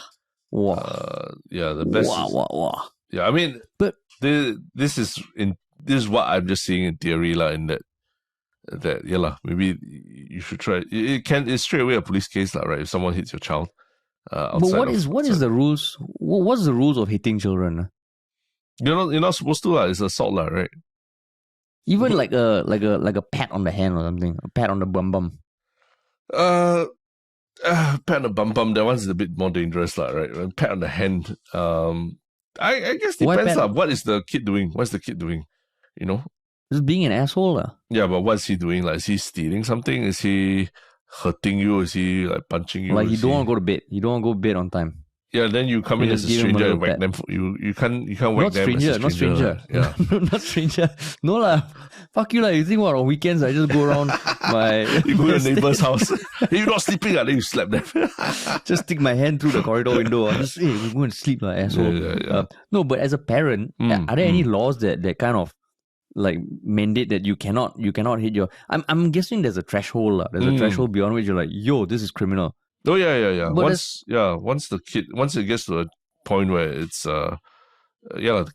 Yeah, the best. Wow. Yeah, I mean, but this is what I'm just seeing in theory, lah. In that yeah, lah. Maybe you should try. It's straight away a police case, lah, right? If someone hits your child. But what is the rules? What's the rules of hitting children? You're not supposed to, lah. It's assault, lah, right? Even like a pat on the hand or something, a pat on the bum. Pat on the bum. That one's a bit more dangerous, lah, right? Pat on the hand. I guess depends, lah. What is the kid doing? What's the kid doing? Just being an asshole, lah. Yeah, but what's he doing? Like, is he stealing something? Is he hurting you? Is he like punching you? Like, you don't want to go to bed. You don't want to go to bed on time. Yeah, then you come in as a stranger and whack them. You can't whack them as a stranger. Yeah. Not stranger. No lah. Fuck you lah. You think what, on weekends I just go around you go to the neighbor's house. You're not sleeping, then you slap them. Just stick my hand through the corridor window. Just, hey, we're going to sleep, lah, asshole. Yeah. No, but as a parent, are there any laws that kind of like mandate that you cannot hit your... I'm guessing there's a threshold, lah. There's a threshold beyond which you're like, yo, this is criminal. Oh yeah. Once it gets to a point where it's the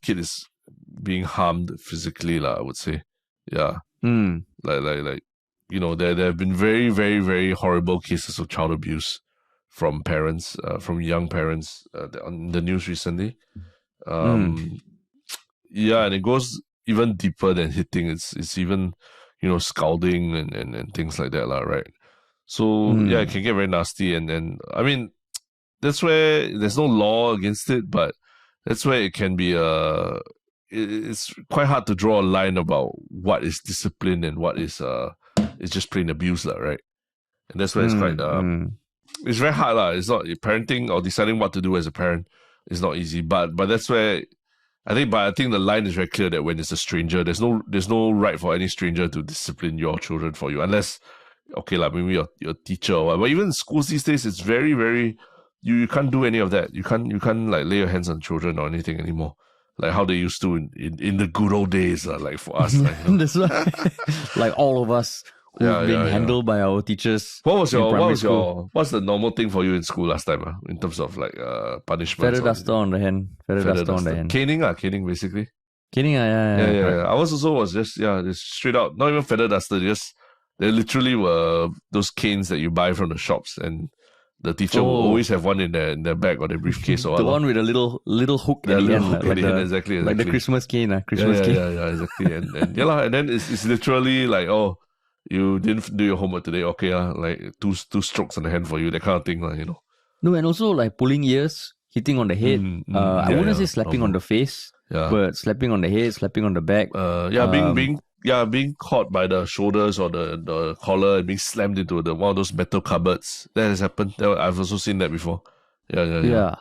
kid is being harmed physically, lah, I would say. Yeah. Like there have been very, very, very horrible cases of child abuse from parents, from young parents on the news recently. Yeah, and it goes even deeper than hitting. It's even, scalding and things like that, lah, right? So yeah, it can get very nasty, and I mean, that's where there's no law against it, but that's where it can be it's quite hard to draw a line about what is discipline and what is it's just plain abuse, lah, right? And that's where it's quite it's very hard, lah. It's not parenting or deciding what to do as a parent is not easy, but that's where I think the line is very clear that when it's a stranger, there's no right for any stranger to discipline your children for you, unless, okay, like maybe your teacher or whatever. But even in schools these days, it's very, very, you can't do any of that. You can't like lay your hands on children or anything anymore, like how they used to in the good old days, like for us. Like, that's right. Like all of us who've been handled by our teachers. What's the normal thing for you in school last time, in terms of like punishment? Feather duster on the hand. Feather duster on the hand. Caning basically. Caning, yeah. I was just straight out, not even feather duster, they literally were those canes that you buy from the shops, and The teacher will always have one in their bag or their briefcase or the one with a little hook at the end, exactly. like the Christmas cane, cane. Yeah, exactly. and then it's literally like, oh, you didn't do your homework today, okay, like two strokes on the hand for you, that kind of thing, you know. No, and also like pulling ears, hitting on the head. I wouldn't say slapping on the face, but slapping on the head, slapping on the back. Being caught by the shoulders or the collar and being slammed into one of those metal cupboards. That has happened. I've also seen that before. Yeah.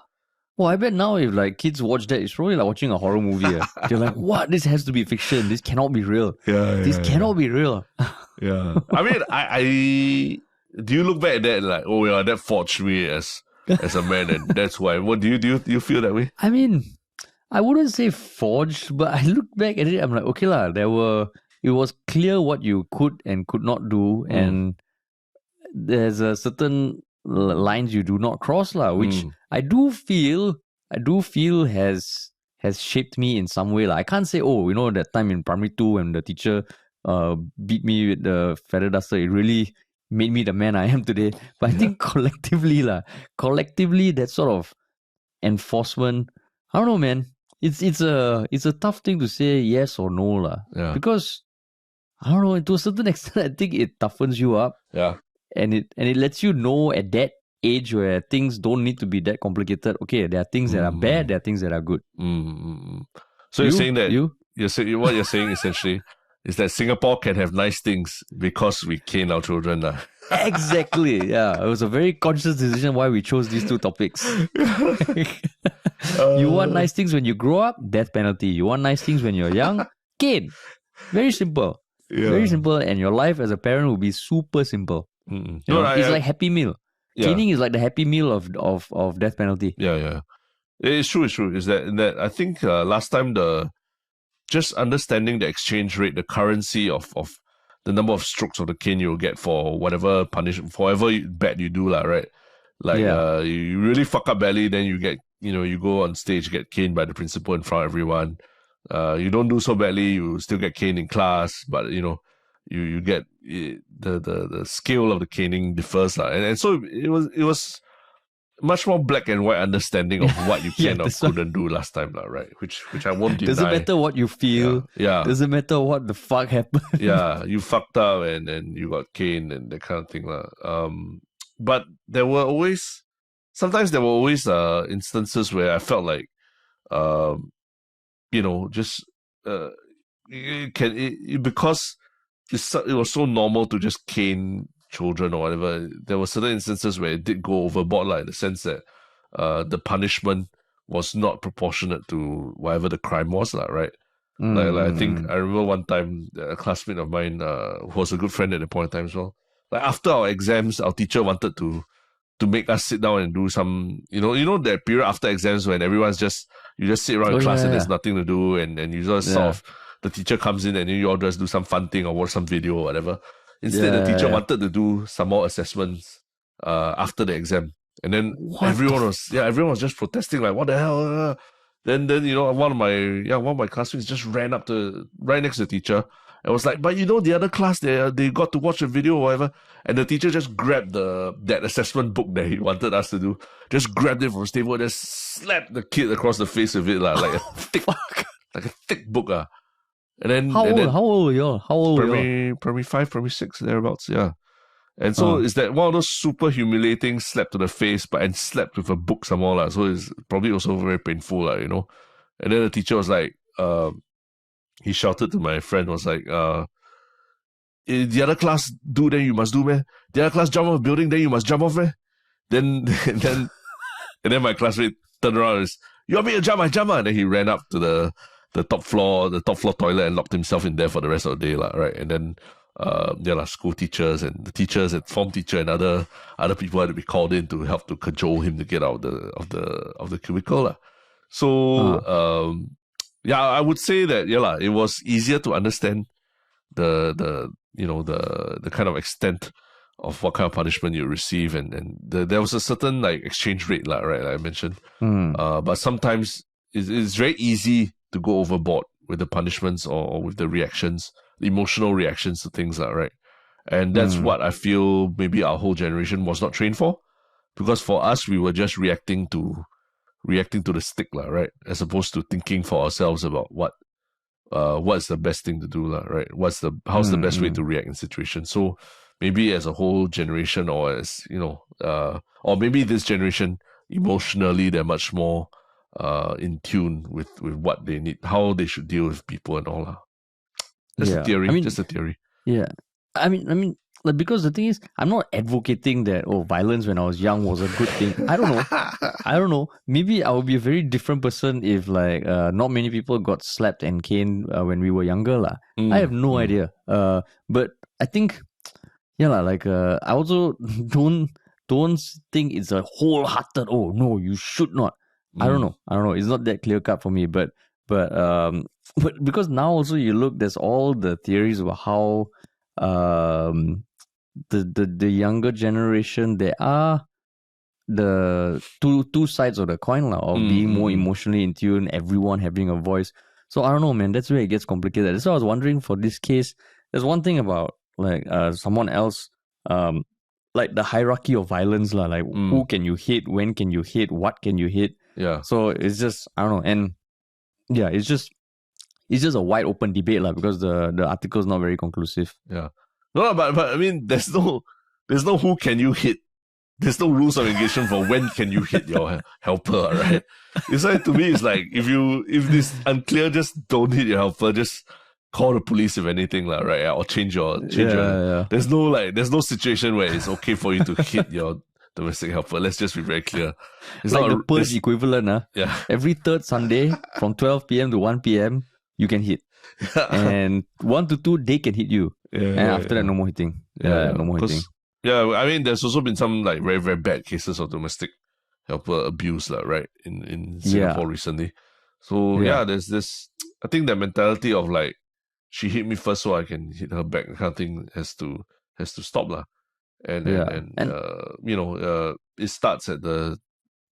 Well, I bet now if like kids watch that, it's probably like watching a horror movie. They're like, what? This has to be fiction. This cannot be real. This cannot be real. Yeah. I mean, I do you look back at that and like, oh yeah, that forged me as a man, and that's why. What do you feel that way? I mean, I wouldn't say forged, but I look back at it, I'm like, okay lah, it was clear what you could and could not do, and there's a certain lines you do not cross lah, which I do feel has shaped me in some way lah. I can't say, that time in primary 2 when the teacher beat me with the feather duster, it really made me the man I am today. But I think collectively that sort of enforcement, I don't know, man. It's a tough thing to say yes or no lah. Yeah. Because I don't know, to a certain extent, I think it toughens you up. Yeah. And it lets you know at that age where things don't need to be that complicated. Okay, there are things that are bad, there are things that are good. So you're saying that what you're saying essentially is that Singapore can have nice things because we cane our children. Exactly. Yeah. It was a very conscious decision why we chose these two topics. You want nice things when you grow up, death penalty. You want nice things when you're young, cane. Very simple. Yeah. Very simple, and your life as a parent will be super simple. It's like Happy Meal. Yeah. Caning is like the Happy Meal of death penalty. Yeah. It's true. Is that I think last time just understanding the exchange rate, the currency of the number of strokes of the cane you'll get for whatever punishment, for whatever bad you do, right? Like you really fuck up badly, then you get, you go on stage, get caned by the principal in front of everyone. You don't do so badly, you still get caned in class, but you get the scale of the caning differs, and so it was much more black and white understanding of what you can or couldn't do last time, right? Which I won't deny. Doesn't matter what you feel. Yeah. Doesn't matter what the fuck happened. Yeah, you fucked up and then you got caned and that kind of thing, but sometimes there were always instances where I felt like because it was so normal to just cane children or whatever, there were certain instances where it did go overboard, in the sense that the punishment was not proportionate to whatever the crime was, right? I think I remember one time a classmate of mine who was a good friend at the point in time as well. Like after our exams, our teacher wanted to make us sit down and do some, that period after exams when everyone's you just sit around in class and there's nothing to do, and you just sort of, the teacher comes in and you all just do some fun thing or watch some video or whatever. Instead, the teacher wanted to do some more assessments after the exam, and then everyone was just protesting, like, what the hell? Then one of my classmates just ran up to right next to the teacher and was like, but the other class they got to watch a video or whatever, and the teacher just grabbed that assessment book that he wanted us to do, just grabbed it from his table and just slapped the kid across the face with it, like a thick book. And then how old were you? How old were you? Primary 5, primary 6, thereabouts, yeah. And so is that one of those super humiliating slap to the face, and slapped with a book some more, so it's probably also very painful, And then the teacher was like, he shouted to my friend, was like, the other class do, then you must do, man. The other class jump off a building, then you must jump off, man. Then my classmate turned around and said, you want me to jump? I jump, and then he ran up to the top floor toilet and locked himself in there for the rest of the day, right? And then school teachers and the teachers and form teacher and other people had to be called in to help to cajole him to get out of the cubicle. So I would say that it was easier to understand the kind of extent of what kind of punishment you receive, and there was a certain exchange rate, right? Like I mentioned, but sometimes it's very easy to go overboard with the punishments or with the reactions, the emotional reactions to things, right? And that's what I feel maybe our whole generation was not trained for. because for us we were just reacting to the stick, right? As opposed to thinking for ourselves about what's the best thing to do, right? How's the best way to react in situations. So maybe as a whole generation, or as or maybe this generation emotionally they're much more in tune with what they need, how they should deal with people and all. Just a theory. Just a theory. Yeah. I mean, like, because the thing is, I'm not advocating that violence when I was young was a good thing. I don't know. Maybe I would be a very different person if not many people got slapped and caned when we were younger lah. I have no idea. But I think I also don't think it's a wholehearted, oh no, you should not. I don't know. It's not that clear cut for me, but because now also you look, there's all the theories about how the younger generation, there are the two sides of the coin of being more emotionally in tune, everyone having a voice. So I don't know, man, that's where it gets complicated. So I was wondering, for this case, there's one thing about someone else, like the hierarchy of violence, who can you hit, when can you hit, what can you hit. Yeah. So it's just, I don't know, and yeah, it's just a wide open debate because the article is not very conclusive. Yeah. No, but I mean, there's no who can you hit. There's no rules of engagement for when can you hit your helper, right? It's like, to me, it's like, if this unclear, just don't hit your helper. Just call the police if anything, right? Or change your. Yeah. There's no situation where it's okay for you to hit your domestic helper. Let's just be very clear. It's like the purge equivalent. Yeah. Every third Sunday from 12 p.m. to 1 p.m, you can hit. And 1 to 2, they can hit you. And after that, no more hitting. No more hitting. Yeah, I mean, there's also been some very, very bad cases of domestic helper abuse, right, in Singapore recently. So there's this, I think that mentality of she hit me first so I can hit her back, kind of thing has to stop. And it starts at the,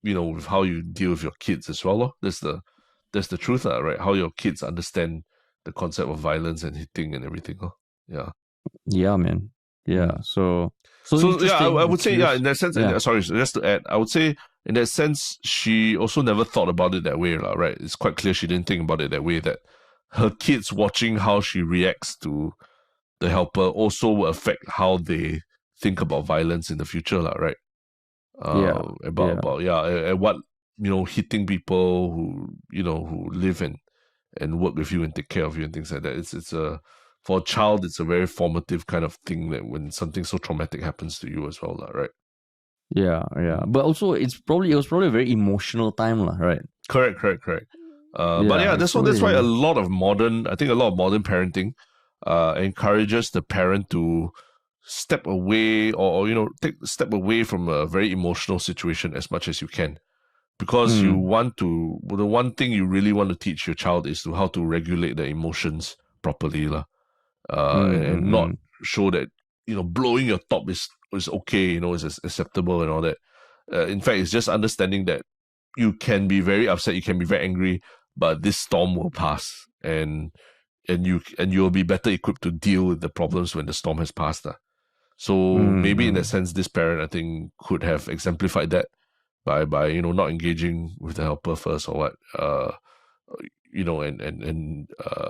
with how you deal with your kids as well. That's the truth, right? How your kids understand the concept of violence and hitting and everything. Yeah. Yeah, man. Yeah. So I would say, in that sense, sorry, just to add, I would say in that sense, she also never thought about it that way, right? It's quite clear she didn't think about it that way, that her kids watching how she reacts to the helper also will affect how they think about violence in the future, right? And what, hitting people who live and work with you and take care of you and things like that. It's for a child, it's a very formative kind of thing that when something so traumatic happens to you as well, right? Yeah. But also, it was probably a very emotional time, right? Correct. But yeah, that's why a lot of modern parenting encourages the parent to step away or take a step away from a very emotional situation as much as you can, because the one thing you really want to teach your child is how to regulate their emotions properly, and not show that blowing your top is okay, is acceptable and all that. In fact, it's just understanding that you can be very upset, you can be very angry, but this storm will pass, and you'll be better equipped to deal with the problems when the storm has passed. So maybe in that sense, this parent, I think, could have exemplified that by not engaging with the helper first or what,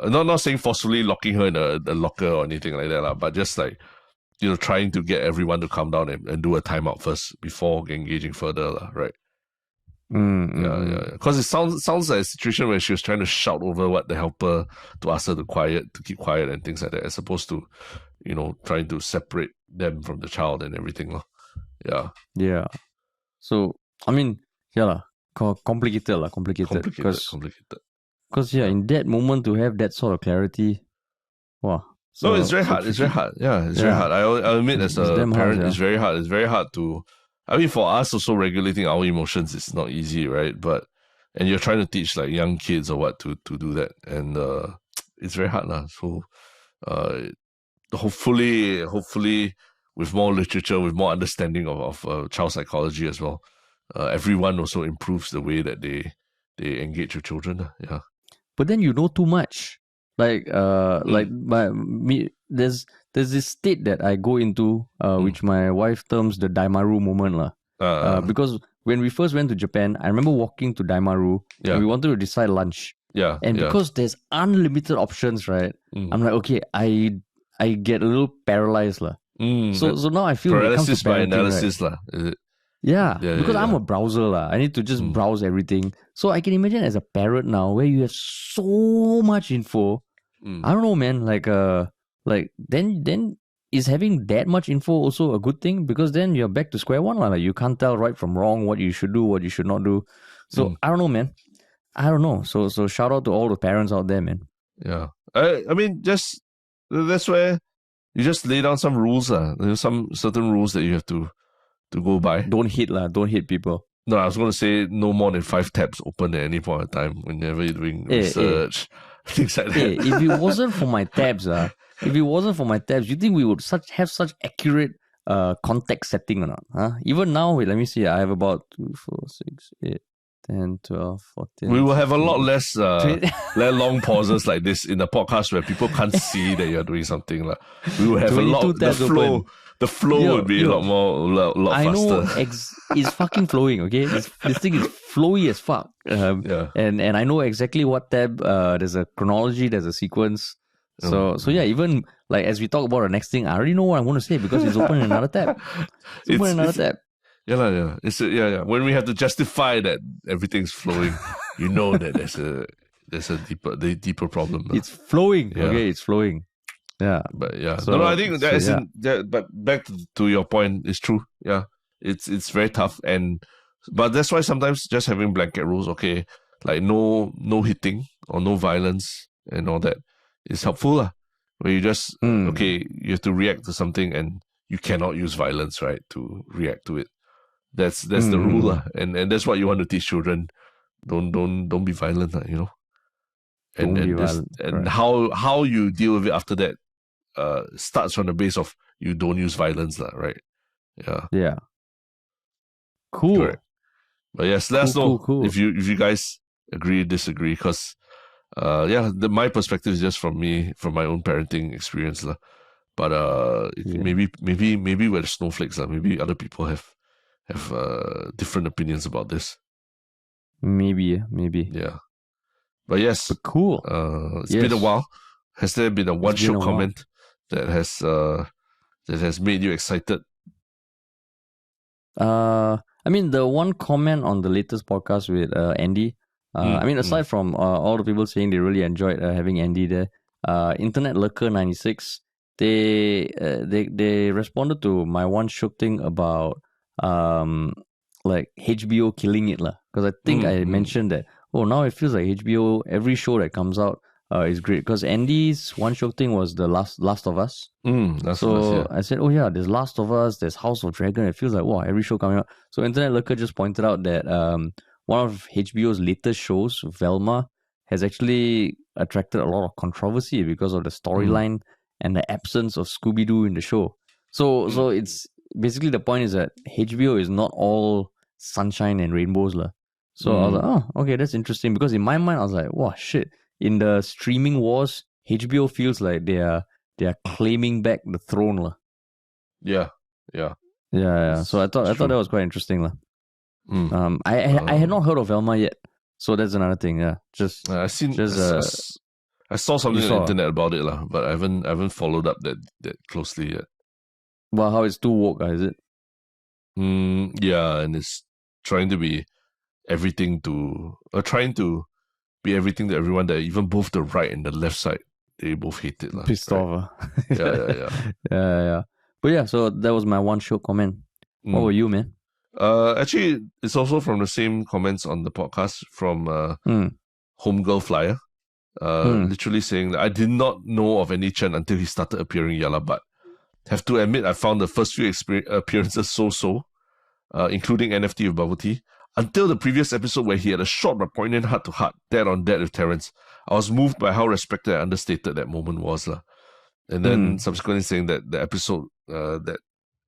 not saying forcefully locking her in a locker or anything like that, but just trying to get everyone to calm down and do a timeout first before engaging further, right? Because it sounds like a situation where she was trying to shout over what the helper to ask her to keep quiet and things like that, as opposed to trying to separate them from the child and everything. Yeah. So I mean, complicated. Because in that moment to have that sort of clarity, wow. So it's very hard. It's very hard. Yeah, it's very hard. I admit, as a parent, it's very hard. It's very hard to. I mean, for us also, regulating our emotions is not easy, right? And you're trying to teach young kids or what to do that, and it's very hard, So, hopefully, with more literature, with more understanding of child psychology as well, everyone also improves the way that they engage with children. Yeah. But then too much. There's this state that I go into, which my wife terms the Daimaru moment. Because when we first went to Japan, I remember walking to Daimaru Yeah. and we wanted to decide lunch. Yeah. And yeah. because there's unlimited options, right? I'm like, okay, I get a little paralyzed lah. So now I feel when it comes to paralysis by parenting, analysis, right? lah. Is it? Yeah, Yeah, because yeah, I'm yeah. a browser lah. I need to just browse everything. So I can imagine as a parent now, where you have so much info. I don't know, man. Like then is having that much info also a good thing? Because then you're back to square one lah. Like you can't tell right from wrong, what you should do, what you should not do. So I don't know, man. I don't know. So shout out to all the parents out there, man. Yeah. I mean, just that's where you just lay down some rules. There's some certain rules that you have to go by. Don't hit lah. Don't hit people. No, I was going to say no more than 5 tabs open at any point in time whenever you're doing research, things like that. Hey, if it wasn't for my tabs, you think we would have such accurate context setting or not? Huh? Even now, wait, let me see. I have about 2, 4, 6, 8, 10, 12, 14. We will have a lot 16. less long pauses like this in the podcast where people can't see that you're doing something. We will have a 22 lot. tabs open. The flow would be a lot more, I faster. know it's fucking flowing, okay? This thing is flowy as fuck. Yeah. And I know exactly what tab, there's a chronology, there's a sequence. So yeah, even like as we talk about the next thing, I already know what I'm going to say because it's open in another tab. It's open in another tab. Yeah. Yeah. When we have to justify that everything's flowing, you know that there's a deeper problem. It's flowing, Yeah. okay? It's flowing. Yeah. But yeah, So- I think that so, is yeah. but back to your point, it's true. Yeah, it's very tough, but that's why sometimes just having blanket rules, okay, like no hitting or no violence and all that is helpful lah. Where you just okay, you have to react to something and you cannot use violence, right, to react to it. That's the rule lah, and that's what you want to teach children. Don't be violent, you know. Don't be this- violent, and correct. how you deal with it after that starts from the base of you don't use violence, right? Yeah, Yeah. Cool. correct. But yes, let us know Cool. if you guys agree, disagree, because my perspective is just from my own parenting experience, lah. But Yeah. maybe we're the snowflakes, lah. Maybe other people have different opinions about this. Maybe. Yeah. But yes, But cool. it's been a Yes. while. Has there been a one been a shot while. comment that has made you excited? I mean, the one comment on the latest podcast with Andy. I mean, aside from all the people saying they really enjoyed having Andy there, Internet Lurker 96, they responded to my one shook thing about like HBO killing it lah. Because I think I mentioned that now it feels like HBO, every show that comes out is great. Because Andy's one shook thing was the Last of Us. That's So I said, there's Last of Us, there's House of Dragon. It feels like, every show coming out. So Internet Lurker just pointed out that one of HBO's latest shows, Velma, has actually attracted a lot of controversy because of the storyline and the absence of Scooby-Doo in the show. So it's basically, the point is that HBO is not all sunshine and rainbows lah. So I was like, okay, that's interesting, because in my mind I was like, wow, shit. In the streaming wars, HBO feels like they are claiming back the throne lah. Yeah. Yeah. So I thought that was quite interesting lah. I had not heard of Velma yet, so that's another thing. Yeah, I saw something on the internet about it lah, but I haven't followed up that closely yet. Well, how it's too woke, is it? Yeah, and it's trying to be everything to everyone, that even both the right and the left side, they both hate it lah. Pissed off. Yeah. But yeah, so that was my one show comment. What were you, man? Actually, it's also from the same comments on the podcast from Homegirl Flyer. Literally saying that I did not know of any Chen until he started appearing Yalla But. Have to admit, I found the first few appearances so-so, including NFT with Bubble Tea, until the previous episode where he had a short but poignant heart-to-heart, dead-on-dead with Terrence. I was moved by how respected and understated that moment was. And then subsequently saying that the episode that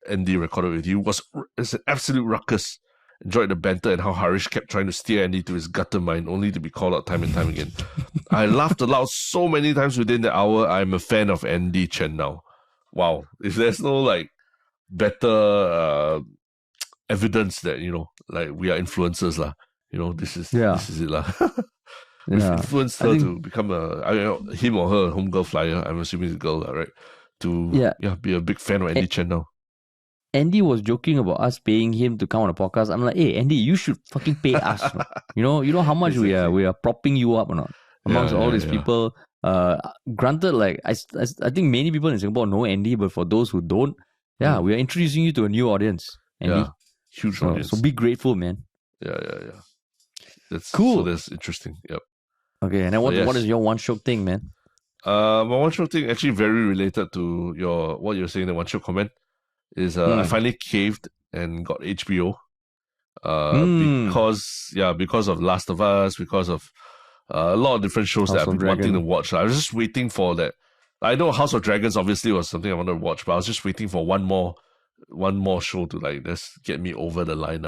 Andy recorded with you was an absolute ruckus. Enjoyed the banter and how Harish kept trying to steer Andy to his gutter mind, only to be called out time and time again. I laughed aloud so many times within the hour. I'm a fan of Andy Chen now. Wow. If there's no better evidence that, like we are influencers lah. This is it lah. We've influenced her to become him or her homegirl flyer. I'm assuming it's a girl, right? To be a big fan of Andy Chen now. Andy was joking about us paying him to come on a podcast. I'm like, hey, Andy, you should fucking pay us. No? You know how much Exactly. we are propping you up or not? Amongst all these people. Granted, like I think many people in Singapore know Andy, but for those who don't, we are introducing you to a new audience. Andy. Yeah, huge audience. So be grateful, man. Yeah. That's cool. So that's interesting. Yep. Okay, and then what is your one show thing, man? My one show thing actually very related to what you're saying, the one show comment is I finally caved and got HBO. Because of Last of Us, because of a lot of different shows that I've been wanting to watch. I was just waiting for that. I know House of Dragons obviously was something I wanted to watch, but I was just waiting for one more show to like just get me over the line.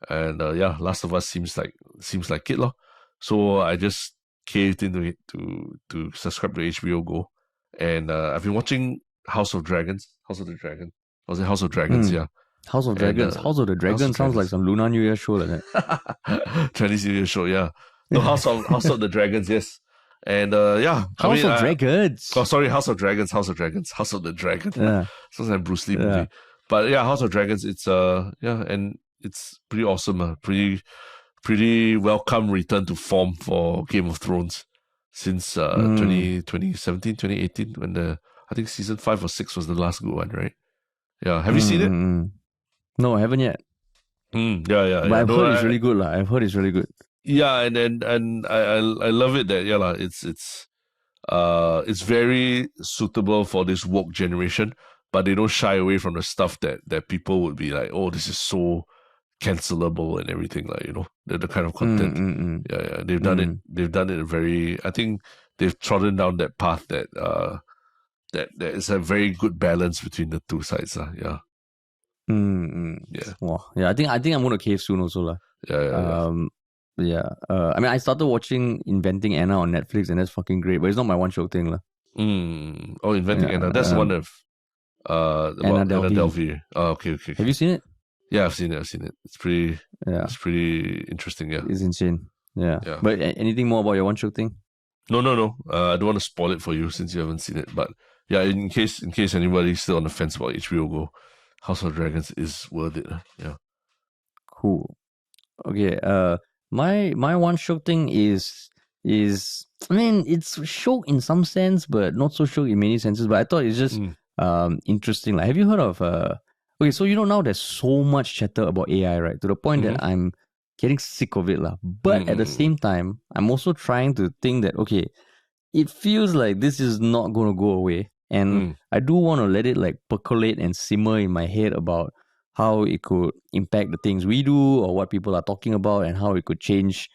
And Last of Us seems like it. So I just caved into it to subscribe to HBO Go. And I've been watching House of Dragons. Was it House of Dragons? Yeah. House of Dragons. House of the Dragons sounds like some Lunar New Year show like that. Chinese New Year show, yeah. No, House of the Dragons, yes. And House of Dragons. House of Dragons. House of the Dragon. Yeah. Sounds like a Bruce Lee movie. But yeah, House of Dragons, it's and it's pretty awesome. Pretty welcome return to form for Game of Thrones since 2017, 2018, when I think season 5 or 6 was the last good one, right? Yeah. Have you seen it? No, I haven't yet. Yeah. But I've heard it's really good. I've heard it's really good. Yeah, and I love it that it's very suitable for this woke generation, but they don't shy away from the stuff that people would be like, oh, this is so cancelable and everything, the kind of content. Yeah, they've done it. They've done it very. I think they've trodden down that path that there is a very good balance between the two sides. Yeah. Yeah. Wow. Yeah, I think I'm gonna cave soon also lah. Yeah. I mean, I started watching Inventing Anna on Netflix, and that's fucking great. But it's not my one show thing lah. Oh, Inventing Anna. That's the one of Anna Delvey. Oh, okay. Have you seen it? Yeah, I've seen it. It's pretty. Yeah. It's pretty interesting. Yeah. It's insane. Yeah. But anything more about your one show thing? No. I don't want to spoil it for you since you haven't seen it. But yeah, in case anybody's still on the fence about HBO Go, House of Dragons is worth it. Yeah. Cool. Okay. My one show thing is I mean, it's show in some sense, but not so show in many senses. But I thought it's just interesting. Like, have you heard of okay, so now there's so much chatter about AI, right? To the point that I'm getting sick of it lah. But at the same time, I'm also trying to think that okay, it feels like this is not going to go away, and I do want to let it like percolate and simmer in my head about how it could impact the things we do or what people are talking about, and how it could change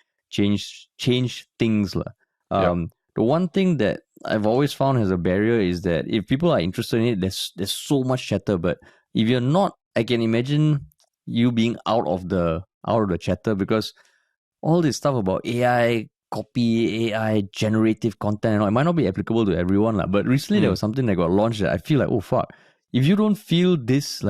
things lah. The one thing that I've always found as a barrier is that if people are interested in it, there's so much chatter. But if you're not, I can imagine you being out of the chatter, because all this stuff about AI copy, AI generative content, and all, it might not be applicable to everyone lah. But recently there was something that got launched that I feel like, oh fuck, if you don't feel this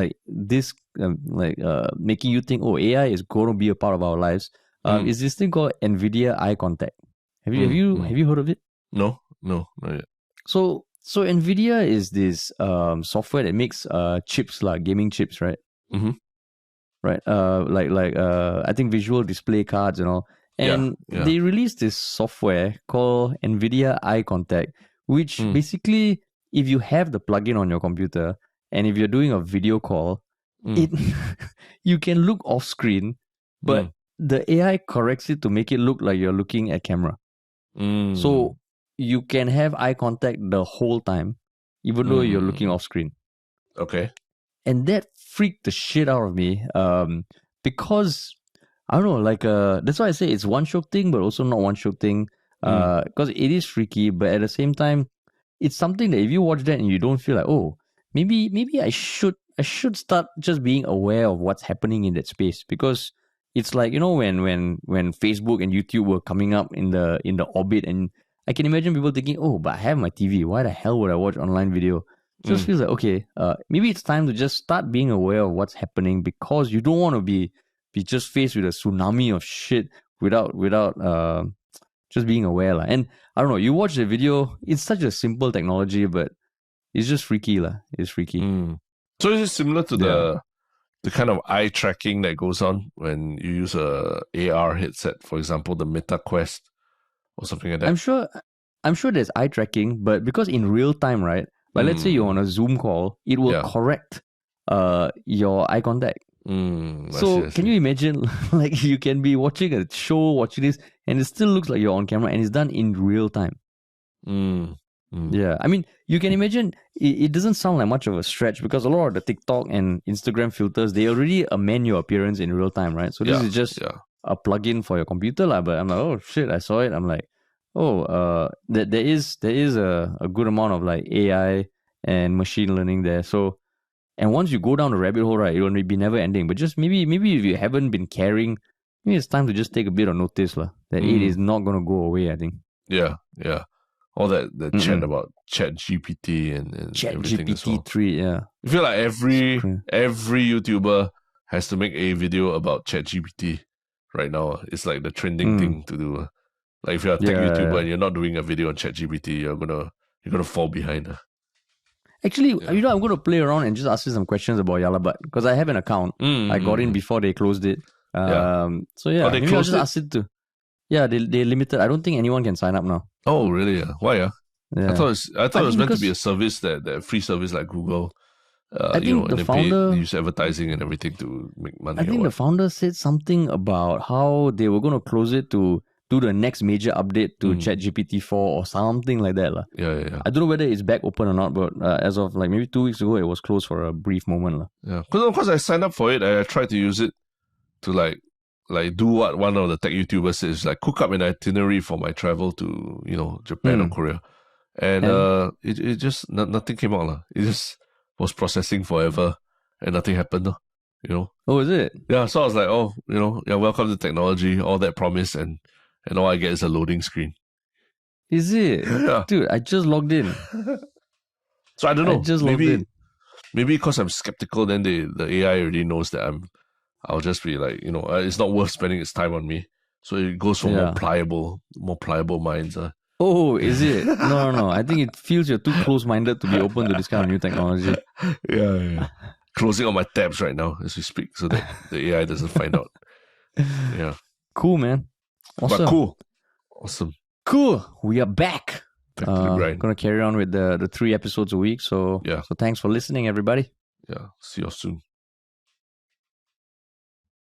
making you think, oh, AI is going to be a part of our lives, is this thing called NVIDIA Eye Contact. Have you heard of it? No, not yet. So NVIDIA is this software that makes chips, like gaming chips, right? Right. I think visual display cards and all. And they released this software called NVIDIA Eye Contact, which basically, if you have the plugin on your computer and if you're doing a video call, you can look off screen, but the AI corrects it to make it look like you're looking at camera. So you can have eye contact the whole time, even though you're looking off screen. Okay. And that freaked the shit out of me, because I don't know, that's why I say it's one show thing, but also not one show thing, because it is freaky, but at the same time, it's something that if you watch that and you don't feel like, oh, maybe I should start just being aware of what's happening in that space, because it's like, when Facebook and YouTube were coming up in the orbit, and I can imagine people thinking, oh, but I have my TV. Why the hell would I watch online video? just feels like, okay, maybe it's time to just start being aware of what's happening, because you don't want to be just faced with a tsunami of shit without just being aware. La. And I don't know, you watch the video, it's such a simple technology, but it's just freaky. La. It's freaky. So is it similar to the kind of eye tracking that goes on when you use a AR headset, for example, the Meta Quest or something like that? I'm sure there's eye tracking, but because in real time, right? Like let's say you're on a Zoom call, it will correct your eye contact. I So can you imagine, like you can be watching a show, watching this, and it still looks like you're on camera, and it's done in real time. Yeah, I mean, you can imagine it doesn't sound like much of a stretch, because a lot of the TikTok and Instagram filters, they already amend your appearance in real time, right? So this is just a plugin for your computer, lah. But I'm like, oh shit, I saw it. I'm like, there is a good amount of like AI and machine learning there. So, and once you go down the rabbit hole, right, it will be never ending. But just maybe if you haven't been caring, maybe it's time to just take a bit of notice, lah. That it is not gonna go away, I think. Yeah. All that chat about ChatGPT and everything as well. GPT-3, yeah. I feel like every YouTuber has to make a video about ChatGPT right now. It's like the trending thing to do. Like if you're a tech YouTuber and you're not doing a video on ChatGPT, you're gonna fall behind. Actually, I'm gonna play around and just ask you some questions about Yalabat, because I have an account. I got in before they closed it. So yeah, they maybe I'll just ask it to. Yeah, they limited. I don't think anyone can sign up now. Oh, really? Why? Yeah. I thought it was meant to be a service that free service like Google. I think the founder use advertising and everything to make money. I think the founder said something about how they were going to close it to do the next major update to ChatGPT 4 or something like that. Yeah. I don't know whether it's back open or not, but as of like maybe 2 weeks ago, it was closed for a brief moment. Yeah, because I signed up for it. I tried to use it to like do what one of the tech YouTubers says, like cook up an itinerary for my travel to, Japan or Korea. And it just, nothing came out. It just was processing forever and nothing happened. Oh, is it? Yeah, so I was like, welcome to technology, all that promise, and all I get is a loading screen. Is it? Yeah. Dude, I just logged in. So I don't know. I just logged in. Maybe because I'm skeptical, then the AI already knows that I'll just be like, it's not worth spending its time on me. So it goes for more pliable minds. Oh, is it? No. I think it feels you're too close-minded to be open to this kind of new technology. Yeah. Closing all my tabs right now as we speak so that the AI doesn't find out. Yeah. Cool, man. Awesome. But cool. Awesome. Cool. We are back. Going to carry on with the 3 episodes a week. So, yeah. So thanks for listening, everybody. Yeah. See you soon.